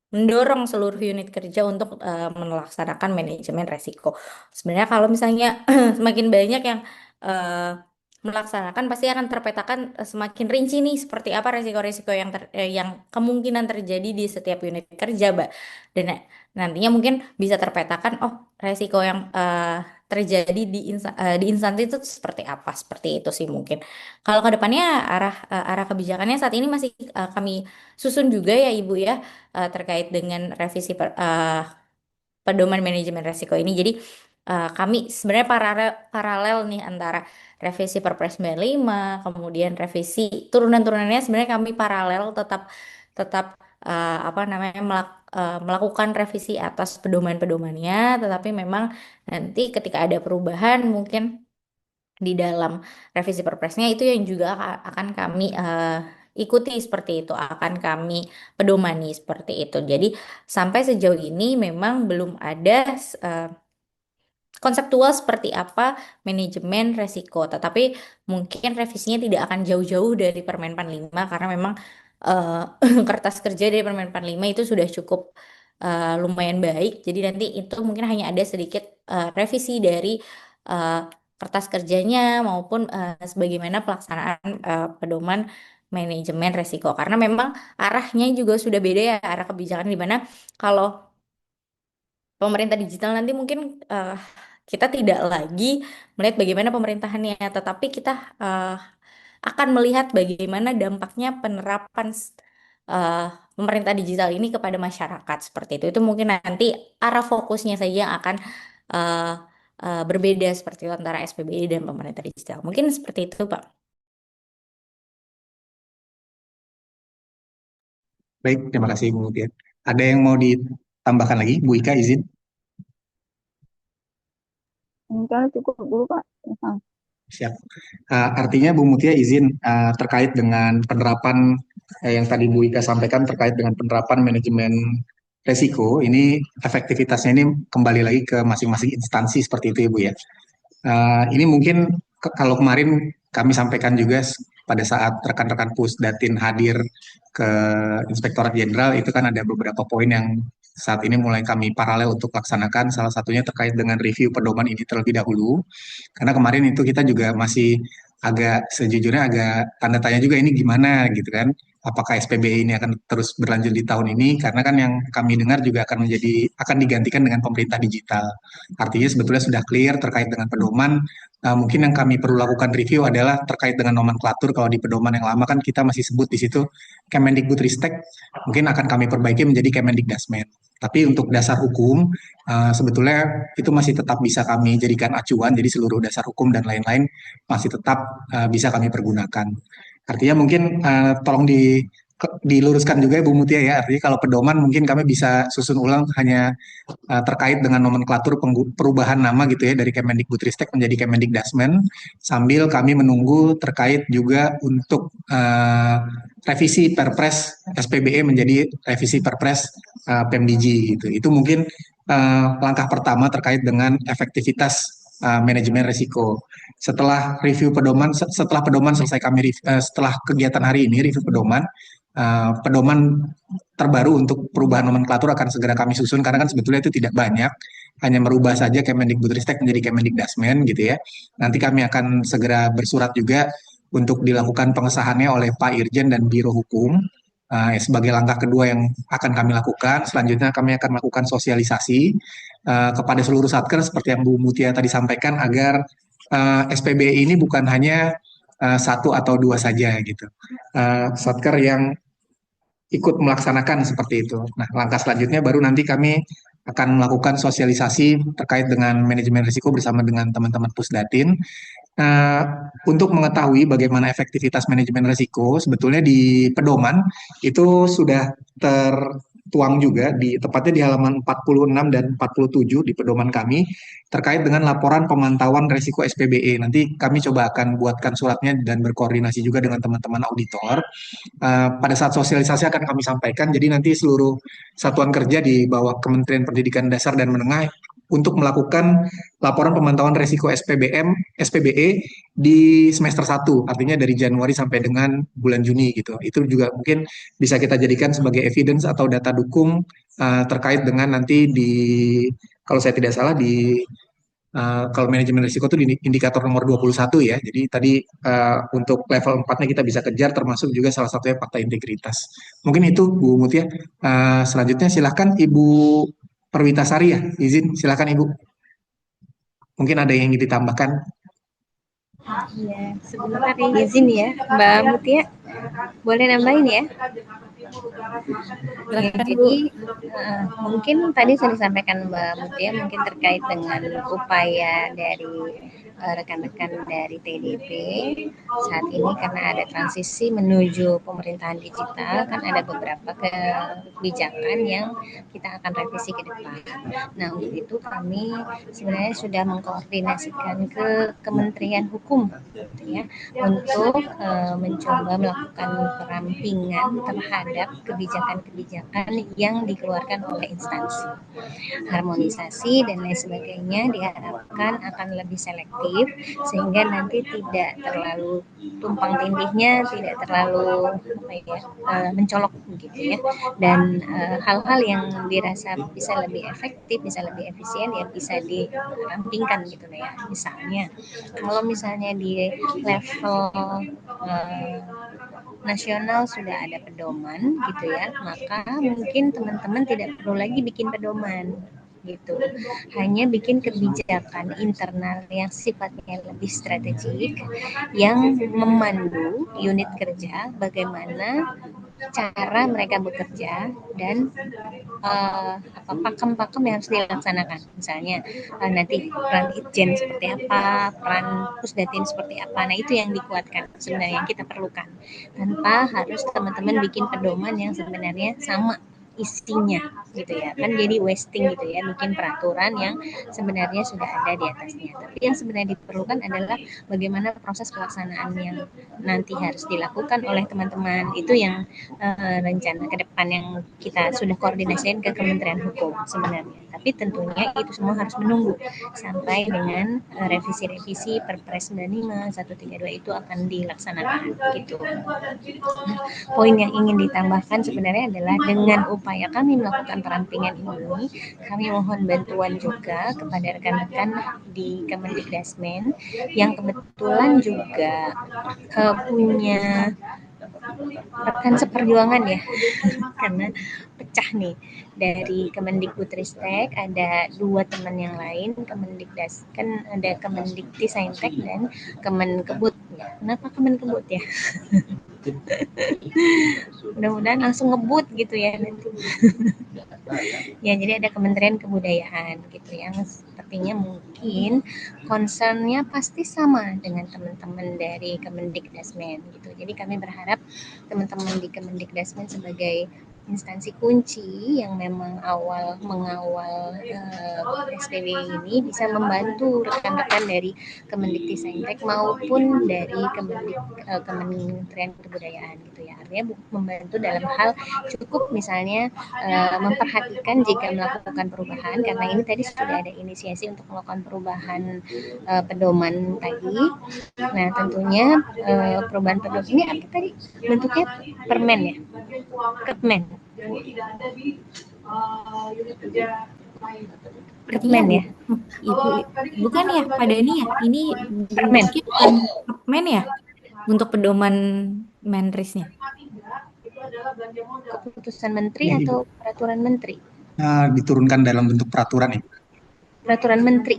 mendorong seluruh unit kerja untuk melaksanakan manajemen resiko. Sebenarnya kalau misalnya semakin banyak yang eh, melaksanakan pasti akan terpetakan semakin rinci nih seperti apa resiko-resiko yang kemungkinan terjadi di setiap unit kerja, Mbak. Dan nantinya mungkin bisa terpetakan oh resiko yang terjadi di instansi itu seperti apa, seperti itu sih mungkin. Kalau ke depannya arah kebijakannya saat ini masih kami susun juga ya Ibu ya, terkait dengan revisi pedoman manajemen resiko ini. Jadi kami sebenarnya paralel nih antara revisi Perpres 95, kemudian revisi turunan-turunannya sebenarnya kami paralel tetap tetap apa namanya melakukan revisi atas pedoman-pedomannya, tetapi memang nanti ketika ada perubahan mungkin di dalam revisi Perpresnya itu yang juga akan kami ikuti seperti itu, akan kami pedomani seperti itu. Jadi sampai sejauh ini memang belum ada eh, konseptual seperti apa manajemen resiko, tetapi mungkin revisinya tidak akan jauh-jauh dari Permen 45 karena memang kertas kerja dari Permen 45 itu sudah cukup lumayan baik. Jadi nanti itu mungkin hanya ada sedikit revisi dari eh, kertas kerjanya maupun sebagaimana pelaksanaan pedoman manajemen resiko. Karena memang arahnya juga sudah beda ya, arah kebijakan di mana kalau pemerintah digital nanti mungkin kita tidak lagi melihat bagaimana pemerintahannya, tetapi kita akan melihat bagaimana dampaknya penerapan eh, pemerintah digital ini kepada masyarakat seperti itu. Itu mungkin nanti arah fokusnya saja yang akan eh, berbeda seperti itu antara SPBI dan pemerintah digital. Mungkin seperti itu, Pak. Baik, terima kasih Bu Mutia. Ada yang mau ditambahkan lagi, Bu Ika izin? Mungkin cukup dulu Pak. Ya. Siap. Artinya Bu Mutia izin terkait dengan penerapan yang tadi Bu Ika sampaikan terkait dengan penerapan manajemen resiko, ini efektivitasnya ini kembali lagi ke masing-masing instansi seperti itu ya Bu ya. Ini mungkin kalau kemarin kami sampaikan juga pada saat rekan-rekan Pusdatin hadir ke Inspektorat Jenderal itu kan ada beberapa poin yang saat ini mulai kami paralel untuk laksanakan. Salah satunya terkait dengan review pedoman ini terlebih dahulu. Karena kemarin itu kita juga masih agak sejujurnya agak tanda tanya juga ini gimana gitu kan. Apakah SPBI ini akan terus berlanjut di tahun ini? Karena kan yang kami dengar juga akan digantikan dengan pemerintah digital. Artinya sebetulnya sudah clear terkait dengan pedoman. Mungkin yang kami perlu lakukan review adalah terkait dengan nomenklatur. Kalau di pedoman yang lama kan kita masih sebut di situ Kemendikbudristek, mungkin akan kami perbaiki menjadi Kemendikdasmen. Tapi untuk dasar hukum, sebetulnya itu masih tetap bisa kami jadikan acuan, jadi seluruh dasar hukum dan lain-lain masih tetap bisa kami pergunakan. Artinya mungkin tolong diluruskan juga ya Bu Mutia ya, artinya kalau pedoman mungkin kami bisa susun ulang hanya terkait dengan nomenklatur perubahan nama gitu ya dari Kemendikbudristek menjadi Kemendikdasmen sambil kami menunggu terkait juga untuk revisi Perpres SPBE menjadi revisi Perpres Pemdigi gitu. Itu mungkin langkah pertama terkait dengan efektivitas manajemen risiko. Setelah review pedoman, setelah pedoman selesai setelah kegiatan hari ini review pedoman, pedoman terbaru untuk perubahan nomenklatur akan segera kami susun karena kan sebetulnya itu tidak banyak, hanya merubah saja Kemendikbudristek menjadi Kemendikdasmen gitu ya. Nanti kami akan segera bersurat juga untuk dilakukan pengesahannya oleh Pak Irjen dan Biro Hukum sebagai langkah kedua yang akan kami lakukan. Selanjutnya kami akan melakukan sosialisasi kepada seluruh satker seperti yang Bu Mutia tadi sampaikan agar SPBI ini bukan hanya satu atau dua saja gitu. Satker yang ikut melaksanakan seperti itu. Nah, langkah selanjutnya baru nanti kami akan melakukan sosialisasi terkait dengan manajemen risiko bersama dengan teman-teman Pusdatin. Untuk mengetahui bagaimana efektivitas manajemen risiko, sebetulnya di pedoman itu sudah tuang juga tepatnya di halaman 46 dan 47 di pedoman kami terkait dengan laporan pemantauan resiko SPBE. Nanti kami coba akan buatkan suratnya dan berkoordinasi juga dengan teman-teman auditor. Pada saat sosialisasi akan kami sampaikan. Jadi nanti seluruh satuan kerja di bawah Kementerian Pendidikan Dasar dan Menengah untuk melakukan laporan pemantauan resiko SPBE di semester 1, artinya dari Januari sampai dengan bulan Juni gitu. Itu juga mungkin bisa kita jadikan sebagai evidence atau data dukung terkait dengan nanti kalau saya tidak salah kalau manajemen risiko itu di indikator nomor 21 ya. Jadi tadi untuk level 4-nya kita bisa kejar termasuk juga salah satunya fakta integritas. Mungkin itu Bu Mutia. Selanjutnya silahkan Ibu Perwitasari ya. Izin silahkan Ibu. Mungkin ada yang ingin ditambahkan. Ya, sebentar izin ya Mbak Mutia. Boleh nambahin ya? Ya, jadi mungkin tadi sudah disampaikan Mbak Mutia mungkin terkait dengan upaya dari rekan-rekan dari TDP saat ini karena ada transisi menuju pemerintahan digital, kan ada beberapa kebijakan yang kita akan revisi ke depan. Nah, untuk itu kami sebenarnya sudah mengkoordinasikan ke Kementerian Hukum gitu ya, untuk mencoba melakukan perampingan terhadap kebijakan-kebijakan yang dikeluarkan oleh instansi. Harmonisasi dan lain sebagainya diharapkan akan lebih selektif sehingga nanti tidak terlalu tumpang tindihnya, tidak terlalu mencolok begitu ya, dan hal-hal yang dirasa bisa lebih efektif, bisa lebih efisien ya bisa dirampingkan gitu ya. Misalnya kalau misalnya di level nasional sudah ada pedoman gitu ya, maka mungkin teman-teman tidak perlu lagi bikin pedoman gitu, hanya bikin kebijakan internal yang sifatnya lebih strategik yang memandu unit kerja bagaimana cara mereka bekerja dan pakem-pakem yang harus dilaksanakan. Misalnya nanti peran Itjen seperti apa, peran Pusdatin seperti apa. Nah, itu yang dikuatkan sebenarnya yang kita perlukan. Tanpa harus teman-teman bikin pedoman yang sebenarnya sama isinya gitu ya, kan jadi wasting gitu ya, bikin peraturan yang sebenarnya sudah ada di atasnya. Tapi yang sebenarnya diperlukan adalah bagaimana proses pelaksanaan yang nanti harus dilakukan oleh teman-teman. Itu yang rencana ke depan yang kita sudah koordinasikan ke Kementerian Hukum sebenarnya. Tapi tentunya itu semua harus menunggu sampai dengan revisi-revisi Perpres 95 132 itu akan dilaksanakan gitu. Nah, poin yang ingin ditambahkan sebenarnya adalah dengan upaya kami melakukan perampingan ini, kami mohon bantuan juga kepada rekan-rekan di Kemendikdasmen yang kebetulan juga punya rekan seperjuangan ya karena pecah nih dari Kemendikbudristek, ada dua teman yang lain, Kemendikdas kan ada Kemendiktisaintek dan Kemenkebut. Kenapa Kemenkebut ya? Mudah-mudahan langsung ngebut gitu ya nanti. Ya, jadi ada Kementerian Kebudayaan gitu yang sepertinya mungkin concernnya pasti sama dengan teman-teman dari Kemendikdasmen gitu. Jadi kami berharap teman-teman di Kemendikdasmen sebagai instansi kunci yang memang mengawal SPB ini bisa membantu rekan-rekan dari Kemendiktisaintek maupun dari Kementerian Kebudayaan gitu ya. Artinya membantu dalam hal cukup misalnya memperhatikan jika melakukan perubahan, karena ini tadi sudah ada inisiasi untuk melakukan perubahan pedoman tadi. Nah, tentunya perubahan pedoman ini apa tadi? Bentuknya permen ya? Kepmen. Kepmen ya? Ibu, bukan ya pada ini ya? Ini permen. Permen ya? Untuk pedoman Menrisnya. Keputusan menteri Ya, atau peraturan menteri? Diturunkan dalam bentuk peraturan Ibu. Peraturan menteri.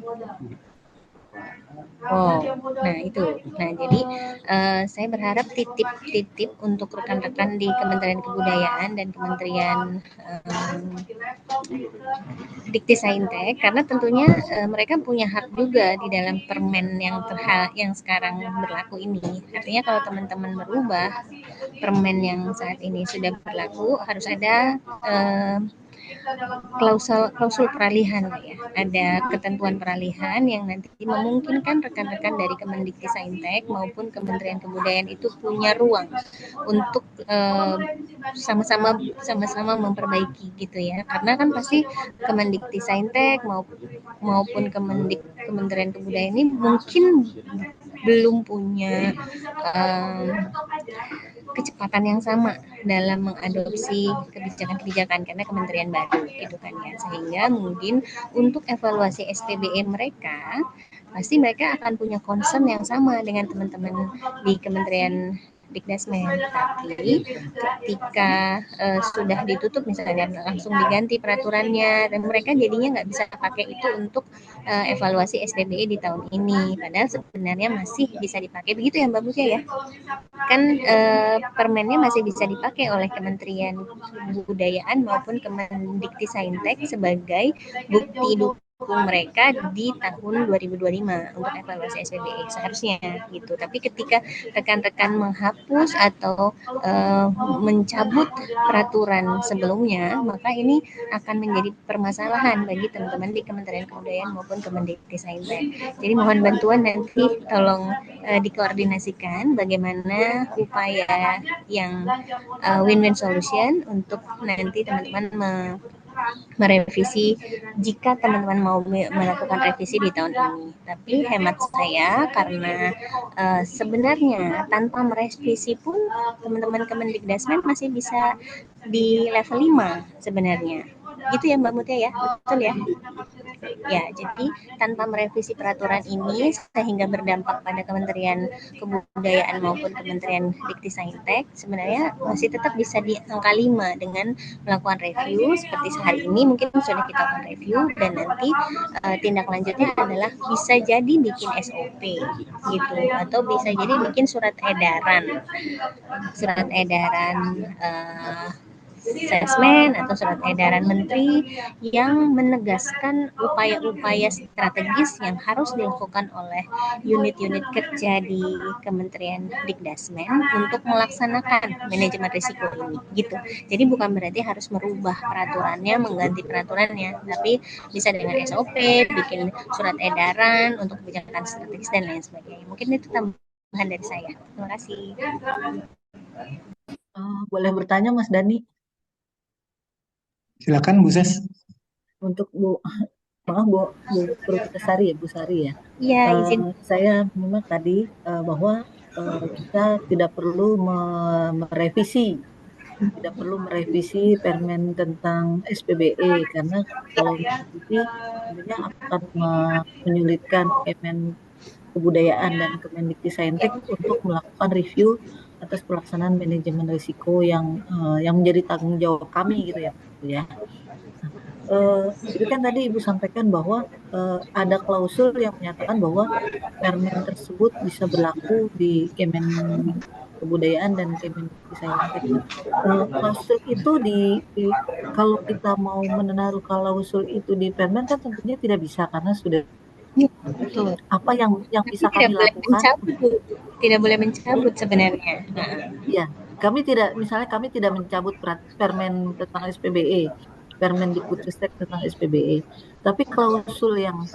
Oh, nah itu. Nah, jadi saya berharap titip untuk rekan-rekan di Kementerian Kebudayaan dan Kementerian Dikti-Saintek, karena tentunya mereka punya hak juga di dalam permen yang sekarang berlaku ini. Artinya kalau teman-teman merubah permen yang saat ini sudah berlaku, harus ada klausul peralihan ya. Ada ketentuan peralihan yang nanti memungkinkan rekan-rekan dari Kemendikti-Saintek maupun Kementerian Kebudayaan itu punya ruang untuk sama-sama memperbaiki gitu ya. Karena kan pasti Kemendikti-Saintek maupun Kementerian Kebudayaan ini mungkin belum punya kecepatan yang sama dalam mengadopsi kebijakan-kebijakan karena kementerian baru gitu kan ya, sehingga mungkin untuk evaluasi SPBE mereka pasti mereka akan punya concern yang sama dengan teman-teman di Kementerian Dikdasmen, tapi ketika sudah ditutup misalnya langsung diganti peraturannya dan mereka jadinya nggak bisa pakai itu untuk evaluasi SPBE di tahun ini, padahal sebenarnya masih bisa dipakai begitu ya Mbak Mutia ya. Kan permennya masih bisa dipakai oleh Kementerian Kebudayaan maupun Kemendikti-Saintek sebagai bukti dukung mereka di tahun 2025 untuk evaluasi SPBE seharusnya gitu. Tapi ketika rekan-rekan menghapus atau mencabut peraturan sebelumnya, maka ini akan menjadi permasalahan bagi teman-teman di Kementerian Kebudayaan maupun Kemendikti-Saintek. Jadi mohon bantuan nanti tolong dikoordinasikan bagaimana upaya yang win-win solution untuk nanti teman-teman merevisi jika teman-teman mau melakukan revisi di tahun ini. Tapi hemat saya karena sebenarnya tanpa merevisi pun teman-teman Kemendikdasmen masih bisa di level 5 sebenarnya. Gitu ya Mbak Mutia ya, betul ya? Ya, jadi tanpa merevisi peraturan ini sehingga berdampak pada Kementerian Kebudayaan maupun Kementerian Dikti-Saintek, sebenarnya masih tetap bisa di angka 5 dengan melakukan review seperti sehari ini mungkin sudah kita lakukan review dan nanti tindak lanjutnya adalah bisa jadi bikin SOP gitu atau bisa jadi bikin surat edaran Sesmen atau surat edaran menteri yang menegaskan upaya-upaya strategis yang harus dilakukan oleh unit-unit kerja di Kementerian Dikdasmen untuk melaksanakan manajemen risiko ini gitu. Jadi bukan berarti harus merubah peraturannya, mengganti peraturannya, tapi bisa dengan SOP, bikin surat edaran untuk kebijakan strategis dan lain sebagainya. Mungkin itu tambahan dari saya. Terima kasih. Boleh bertanya Mas Dani? Silakan Bu Ses. Untuk Bu Purwokertasari ya, Bu Sari ya. Iya, izin. Saya memang tadi bahwa kita tidak perlu merevisi permen tentang SPBE karena kalau merevisi tentunya akan menyulitkan Kemen Kebudayaan dan Kemendikti-Saintek untuk melakukan review atas pelaksanaan manajemen risiko yang menjadi tanggung jawab kami gitu ya. Jadi kan tadi Ibu sampaikan bahwa ada klausul yang menyatakan bahwa permen tersebut bisa berlaku di Kemen Kebudayaan dan Kemendikti-Saintek. Klausul itu kalau kita mau menaruh klausul itu di permen kan tentunya tidak bisa karena sudah Betul. apa yang bisa kami lakukan? Tidak boleh mencabut sebenarnya. Ya, kami tidak mencabut permen tentang SPBE. Permendikbudristek tentang SPBE. Tapi klausul yang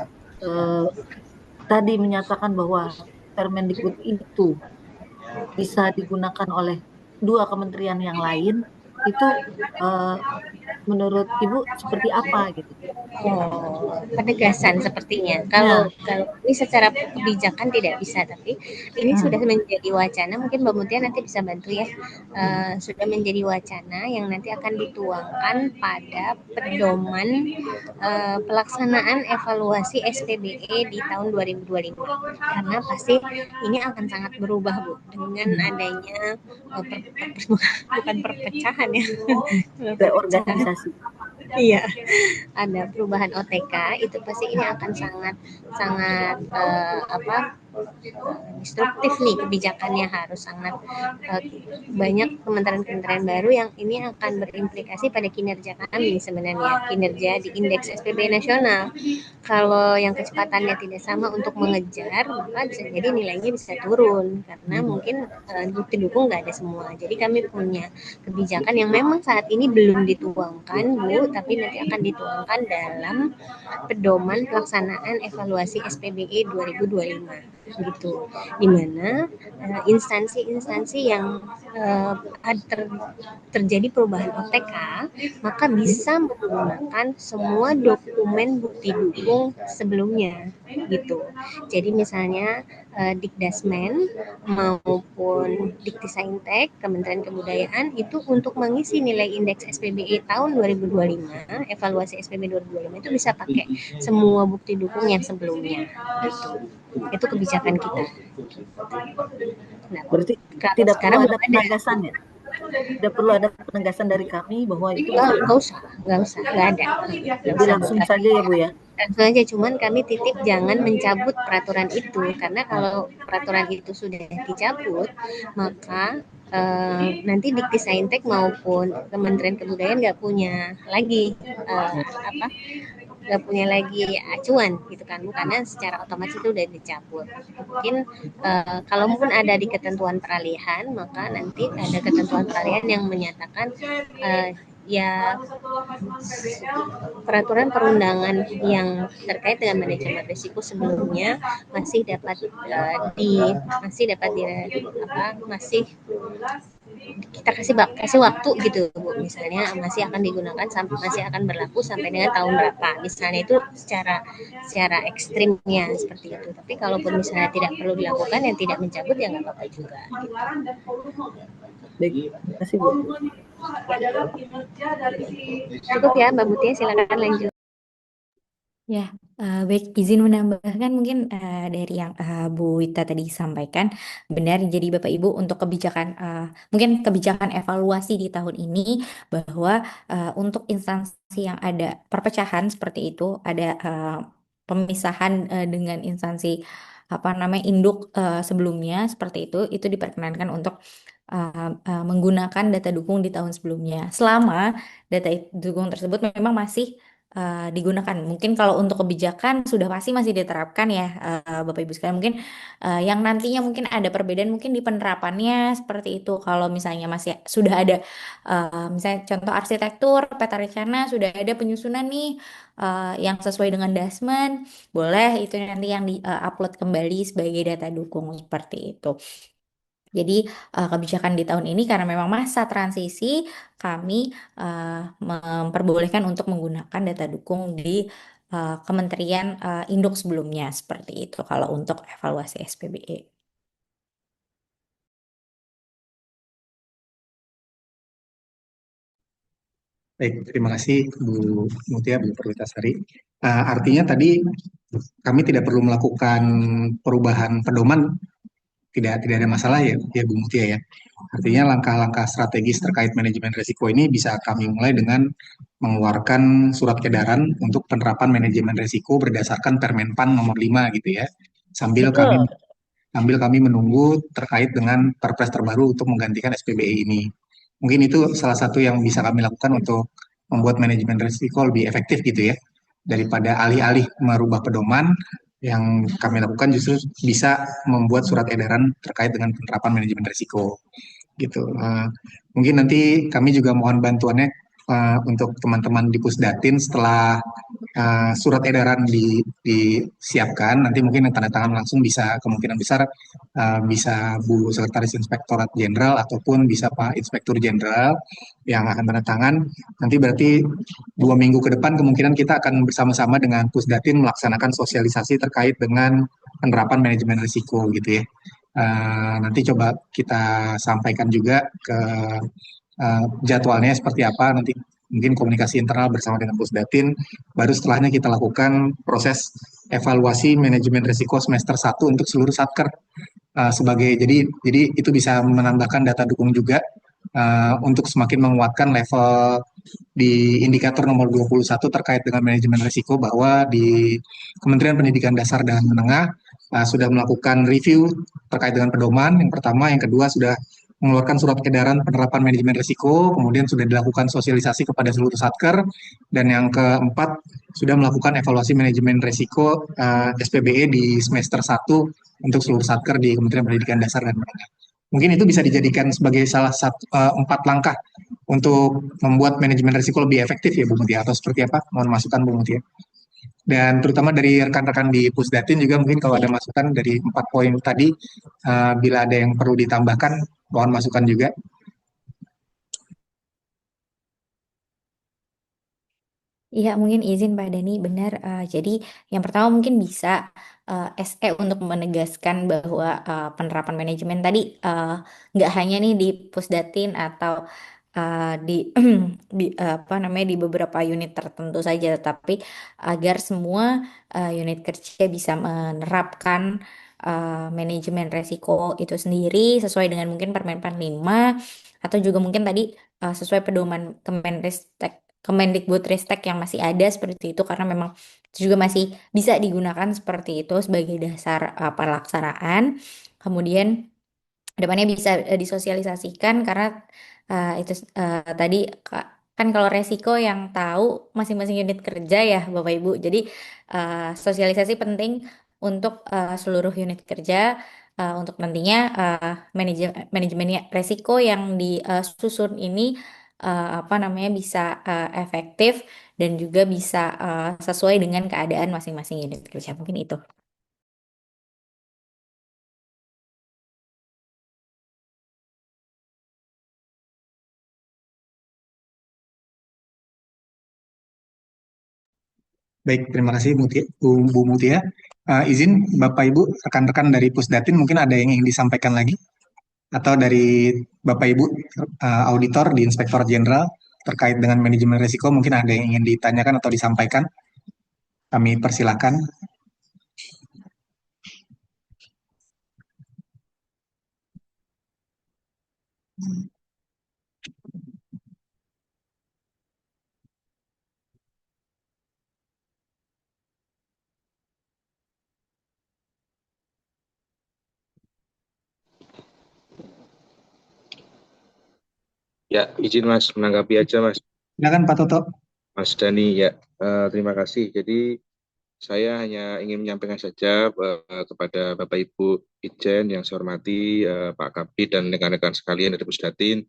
tadi menyatakan bahwa Permendikbud itu bisa digunakan oleh dua kementerian yang lain, itu menurut Ibu seperti apa gitu? Penegasan sepertinya. Kalau ini secara kebijakan tidak bisa, tapi ini sudah menjadi wacana. Mungkin Mbak Mutia nanti bisa bantu ya. Sudah menjadi wacana yang nanti akan dituangkan pada pedoman pelaksanaan evaluasi SPBE di tahun 2025. Karena pasti ini akan sangat berubah Bu dengan adanya bukan perpecahan ya. Reorganisasi. Iya, ada perubahan OTK itu pasti ini akan sangat sangat destruktif nih kebijakannya, harus sangat banyak kementerian-kementerian baru yang ini akan berimplikasi pada kinerja kami sebenarnya, kinerja di indeks SPB nasional. Kalau yang kecepatannya tidak sama untuk mengejar, maka bisa jadi nilainya bisa turun karena mungkin bukti dukung nggak ada semua. Jadi kami punya kebijakan yang memang saat ini belum dituangkan, Bu, tapi nanti akan dituangkan dalam pedoman pelaksanaan evaluasi SPBE 2025 gitu, di mana instansi-instansi yang terjadi perubahan OTK maka bisa menggunakan semua dokumen bukti dukung sebelumnya gitu. Jadi misalnya Dikdasmen maupun Diktisaintek, Kementerian Kebudayaan itu untuk mengisi nilai indeks SPBE tahun 2025, evaluasi SPB 2025 itu bisa pakai semua bukti dukung yang sebelumnya gitu. Itu kebijakan kita. Nah, berarti tidak perlu ada penegasan ya? Tidak perlu ada penegasan dari kami bahwa itu nggak usah, nggak ada. Jadi langsung saja ya Bu ya. Langsung aja, cuman kami titip jangan mencabut peraturan itu, karena kalau peraturan itu sudah dicabut, maka nanti Diktisaintek maupun Kementerian Kebudayaan nggak punya lagi nggak punya lagi acuan gitu kan, karena secara otomatis itu udah dicabut. Mungkin kalaupun ada di ketentuan peralihan, maka nanti ada ketentuan peralihan yang menyatakan ya peraturan perundangan yang terkait dengan manajemen risiko sebelumnya masih dapat masih kita kasih waktu gitu Bu, misalnya masih akan digunakan masih akan berlaku sampai dengan tahun berapa misalnya, itu secara ekstrimnya seperti itu. Tapi kalaupun misalnya tidak perlu dilakukan, yang tidak mencabut ya nggak apa-apa juga gitu. Baik, terima kasih Bu. Cukup ya Mbak Mutia, silakan lanjut. Ya, baik, izin menambahkan mungkin dari yang Bu Wita tadi sampaikan, benar. Jadi Bapak Ibu untuk kebijakan mungkin kebijakan evaluasi di tahun ini bahwa untuk instansi yang ada perpecahan seperti itu, ada pemisahan dengan instansi induk sebelumnya seperti itu diperkenankan untuk menggunakan data dukung di tahun sebelumnya, selama data dukung tersebut memang masih digunakan. Mungkin kalau untuk kebijakan sudah pasti masih diterapkan ya Bapak Ibu sekalian. Mungkin yang nantinya mungkin ada perbedaan mungkin di penerapannya seperti itu. Kalau misalnya masih sudah ada misalnya contoh arsitektur, peta rencana sudah ada penyusunan nih yang sesuai dengan Dasmen, boleh itu nanti yang di-upload kembali sebagai data dukung seperti itu. Jadi kebijakan di tahun ini karena memang masa transisi, kami memperbolehkan untuk menggunakan data dukung di kementerian induk sebelumnya seperti itu kalau untuk evaluasi SPBE. Baik, terima kasih Bu Mutia, Bu Perwitasari. Artinya tadi kami tidak perlu melakukan perubahan pedoman, tidak ada masalah ya, Bu Mutia ya. Artinya langkah-langkah strategis terkait manajemen risiko ini bisa kami mulai dengan mengeluarkan surat edaran untuk penerapan manajemen risiko berdasarkan Permenpan nomor 5 gitu ya. Sambil kami menunggu terkait dengan Perpres terbaru untuk menggantikan SPBE ini. Mungkin itu salah satu yang bisa kami lakukan untuk membuat manajemen risiko lebih efektif gitu ya. Daripada alih-alih merubah pedoman, yang kami lakukan justru bisa membuat surat edaran terkait dengan penerapan manajemen risiko gitu. Mungkin nanti kami juga mohon bantuannya untuk teman-teman di Pusdatin setelah surat edaran disiapkan, nanti mungkin yang tanda tangan langsung bisa kemungkinan besar bisa Bu Sekretaris Inspektorat Jenderal ataupun bisa Pak Inspektur Jenderal yang akan tanda tangan. Nanti berarti 2 minggu ke depan kemungkinan kita akan bersama-sama dengan Pusdatin melaksanakan sosialisasi terkait dengan penerapan manajemen risiko gitu ya. Nanti coba kita sampaikan juga ke jadwalnya seperti apa, nanti mungkin komunikasi internal bersama dengan Pusdatin, baru setelahnya kita lakukan proses evaluasi manajemen risiko semester 1 untuk seluruh satker sebagai jadi itu bisa menambahkan data dukung juga untuk semakin menguatkan level di indikator nomor 21 terkait dengan manajemen risiko bahwa di Kementerian Pendidikan Dasar dan Menengah sudah melakukan review terkait dengan pedoman. Yang pertama, yang kedua sudah mengeluarkan surat edaran penerapan manajemen risiko, kemudian sudah dilakukan sosialisasi kepada seluruh satker, dan yang keempat sudah melakukan evaluasi manajemen risiko SPBE di semester 1 untuk seluruh satker di Kementerian Pendidikan Dasar dan Menengah. Mungkin itu bisa dijadikan sebagai salah satu 4 langkah untuk membuat manajemen risiko lebih efektif ya Bu Mutia, atau seperti apa? Mohon masukan Bu Mutia. Dan terutama dari rekan-rekan di Pusdatin juga mungkin kalau ada masukan dari 4 poin tadi, bila ada yang perlu ditambahkan, mohon masukan juga. Iya, mungkin izin Pak Dani, benar. Jadi yang pertama mungkin bisa SE untuk menegaskan bahwa penerapan manajemen tadi nggak hanya nih di Pusdatin atau di apa namanya di beberapa unit tertentu saja, tapi agar semua unit kerja bisa menerapkan manajemen resiko itu sendiri sesuai dengan mungkin Permen-Pan 5 atau juga mungkin tadi sesuai pedoman Kemenristek Kemendikbudristek yang masih ada seperti itu karena memang itu juga masih bisa digunakan seperti itu sebagai dasar pelaksanaan. Kemudian depannya bisa disosialisasikan karena itu tadi kan kalau resiko yang tahu masing-masing unit kerja ya Bapak Ibu. Jadi sosialisasi penting untuk seluruh unit kerja untuk nantinya manajemennya resiko yang disusun ini apa namanya bisa efektif dan juga bisa sesuai dengan keadaan masing-masing unit kerja. Mungkin itu. Baik, terima kasih Bu Mutia. Izin Bapak Ibu, rekan-rekan dari Pusdatin mungkin ada yang ingin disampaikan lagi? Atau dari Bapak Ibu auditor di Inspektor Jenderal terkait dengan manajemen risiko mungkin ada yang ingin ditanyakan atau disampaikan? Kami persilakan. Ya, izin Mas menanggapi aja Mas. Silakan Pak Toto. Mas Dani, ya terima kasih. Jadi saya hanya ingin menyampaikan saja kepada Bapak Ibu Ijen yang saya hormati, Pak Kabid dan rekan-rekan sekalian dari Pusdatin,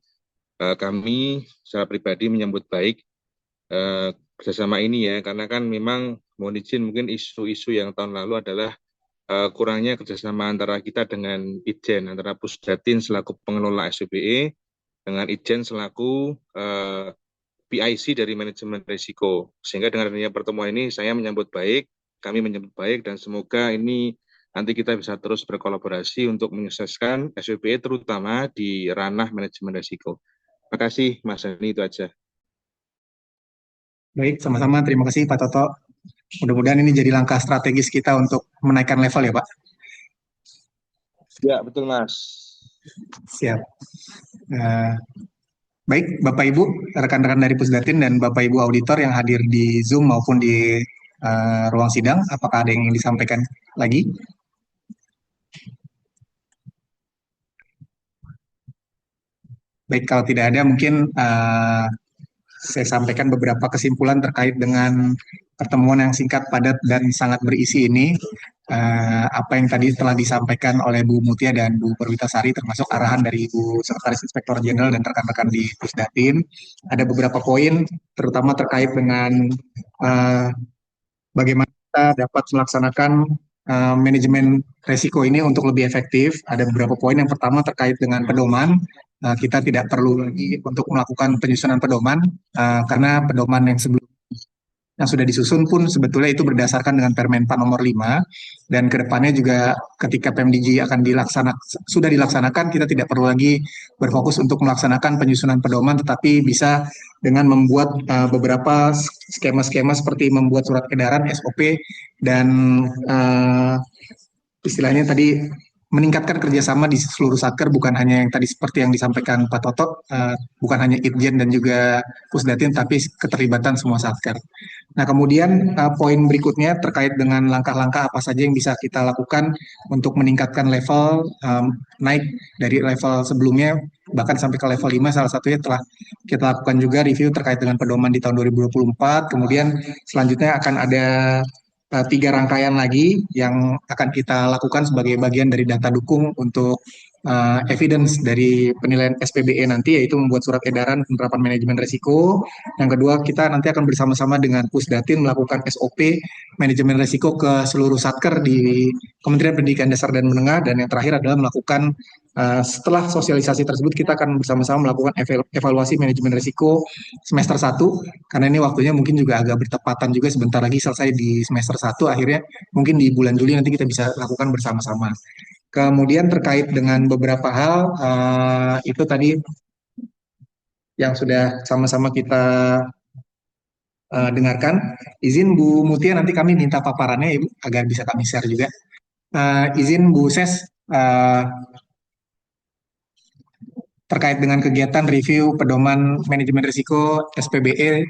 kami secara pribadi menyambut baik kerjasama ini ya, karena kan memang mohon izin mungkin isu-isu yang tahun lalu adalah kurangnya kerjasama antara kita dengan Ijen, antara Pusdatin selaku pengelola SPBE dengan Ijen selaku PIC dari manajemen risiko. Sehingga dengan adanya pertemuan ini saya menyambut baik, kami menyambut baik, dan semoga ini nanti kita bisa terus berkolaborasi untuk menyukseskan SPBE terutama di ranah manajemen risiko. Terima kasih Mas Dani, itu aja. Baik, sama-sama. Terima kasih Pak Toto. Mudah-mudahan ini jadi langkah strategis kita untuk menaikkan level ya Pak. Ya, betul Mas. Siap. Baik, Bapak Ibu, rekan-rekan dari Pusdatin dan Bapak Ibu auditor yang hadir di Zoom maupun di ruang sidang, apakah ada yang ingin disampaikan lagi? Baik, kalau tidak ada mungkin saya sampaikan beberapa kesimpulan terkait dengan pertemuan yang singkat, padat, dan sangat berisi ini. Apa yang tadi telah disampaikan oleh Bu Mutia dan Bu Perwitasari, termasuk arahan dari Bu Sekretaris Inspektor Jenderal dan rekan-rekan di Pusdatin. Ada beberapa poin, terutama terkait dengan bagaimana kita dapat melaksanakan manajemen resiko ini untuk lebih efektif. Ada beberapa poin. Yang pertama terkait dengan pedoman. Kita tidak perlu lagi untuk melakukan penyusunan pedoman karena pedoman yang sebelumnya yang sudah disusun pun sebetulnya itu berdasarkan dengan Permen-Pan nomor 5 dan kedepannya juga ketika PMDG akan sudah dilaksanakan kita tidak perlu lagi berfokus untuk melaksanakan penyusunan pedoman tetapi bisa dengan membuat beberapa skema-skema seperti membuat surat edaran SOP dan istilahnya tadi meningkatkan kerjasama di seluruh satker, bukan hanya yang tadi seperti yang disampaikan Pak Toto, bukan hanya Itjen dan juga Pusdatin, tapi keterlibatan semua satker. Nah, kemudian poin berikutnya terkait dengan langkah-langkah apa saja yang bisa kita lakukan untuk meningkatkan level, naik dari level sebelumnya bahkan sampai ke level 5, salah satunya telah kita lakukan juga review terkait dengan pedoman di tahun 2024. Kemudian selanjutnya akan ada 3 rangkaian lagi yang akan kita lakukan sebagai bagian dari data dukung untuk evidence dari penilaian SPBE nanti, yaitu membuat surat edaran penerapan manajemen risiko. Yang kedua, kita nanti akan bersama-sama dengan Pusdatin melakukan SOP manajemen risiko ke seluruh satker di Kementerian Pendidikan Dasar dan Menengah. Dan yang terakhir adalah melakukan setelah sosialisasi tersebut, kita akan bersama-sama melakukan evaluasi manajemen risiko semester 1, karena ini waktunya mungkin juga agak bertepatan juga, sebentar lagi selesai di semester 1, akhirnya mungkin di bulan Juli nanti kita bisa lakukan bersama-sama. Kemudian terkait dengan beberapa hal, itu tadi yang sudah sama-sama kita dengarkan. Izin Bu Mutia, nanti kami minta paparannya Ibu, agar bisa kami share juga. Izin Bu Ses, terkait dengan kegiatan review pedoman manajemen risiko SPBE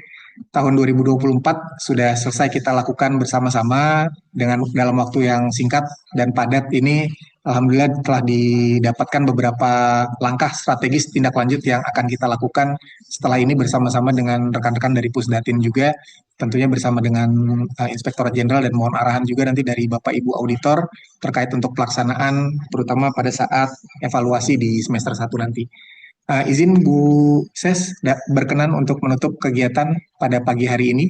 tahun 2024 sudah selesai kita lakukan bersama-sama dengan dalam waktu yang singkat dan padat ini. Alhamdulillah telah didapatkan beberapa langkah strategis tindak lanjut yang akan kita lakukan setelah ini bersama-sama dengan rekan-rekan dari Pusdatin juga, tentunya bersama dengan Inspektorat Jenderal, dan mohon arahan juga nanti dari Bapak Ibu Auditor terkait untuk pelaksanaan terutama pada saat evaluasi di semester 1 nanti. Izin Bu Ses berkenan untuk menutup kegiatan pada pagi hari ini.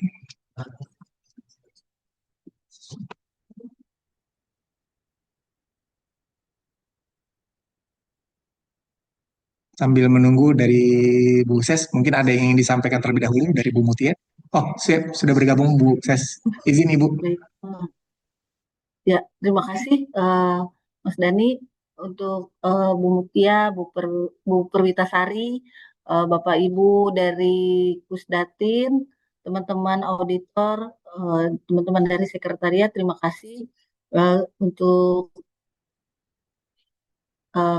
Sambil menunggu dari Bu Ses, mungkin ada yang ingin disampaikan terlebih dahulu dari Bu Mutia. Oh, siap, sudah bergabung Bu Ses. Izin Ibu. Baik. Ya, terima kasih Mas Dani, untuk Bu Mutia, Bu Perwitasari, Bapak Ibu dari Pusdatin, teman-teman auditor, teman-teman dari sekretariat, terima kasih untuk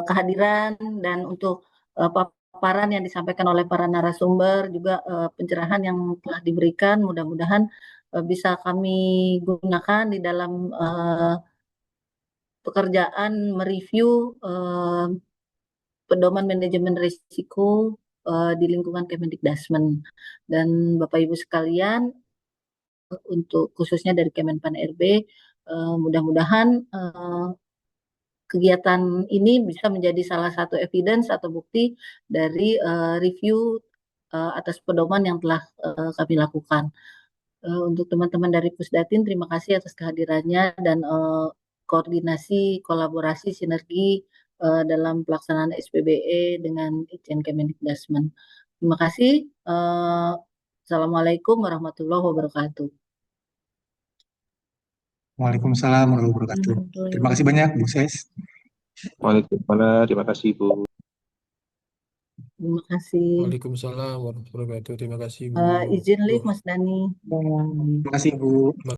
kehadiran dan untuk paparan yang disampaikan oleh para narasumber, juga pencerahan yang telah diberikan. Mudah-mudahan bisa kami gunakan di dalam pekerjaan mereview pedoman manajemen risiko di lingkungan Kemendikbudrismen. Dan Bapak Ibu sekalian, untuk khususnya dari Kemenpan RB, mudah-mudahan kegiatan ini bisa menjadi salah satu evidence atau bukti dari review atas pedoman yang telah kami lakukan. Untuk teman-teman dari Pusdatin, terima kasih atas kehadirannya dan koordinasi, kolaborasi, sinergi dalam pelaksanaan SPBE dengan Itjen Kemendikbudrismen. Terima kasih. Assalamualaikum warahmatullahi wabarakatuh. Waalaikumsalam warahmatullahi wabarakatuh. Terima kasih banyak Bu Ses. Waalaikumsalam, terima kasih Bu. Terima kasih. Waalaikumsalam warahmatullahi wabarakatuh. Terima kasih Bu. Izin live Mas Dani. Terima kasih Bu.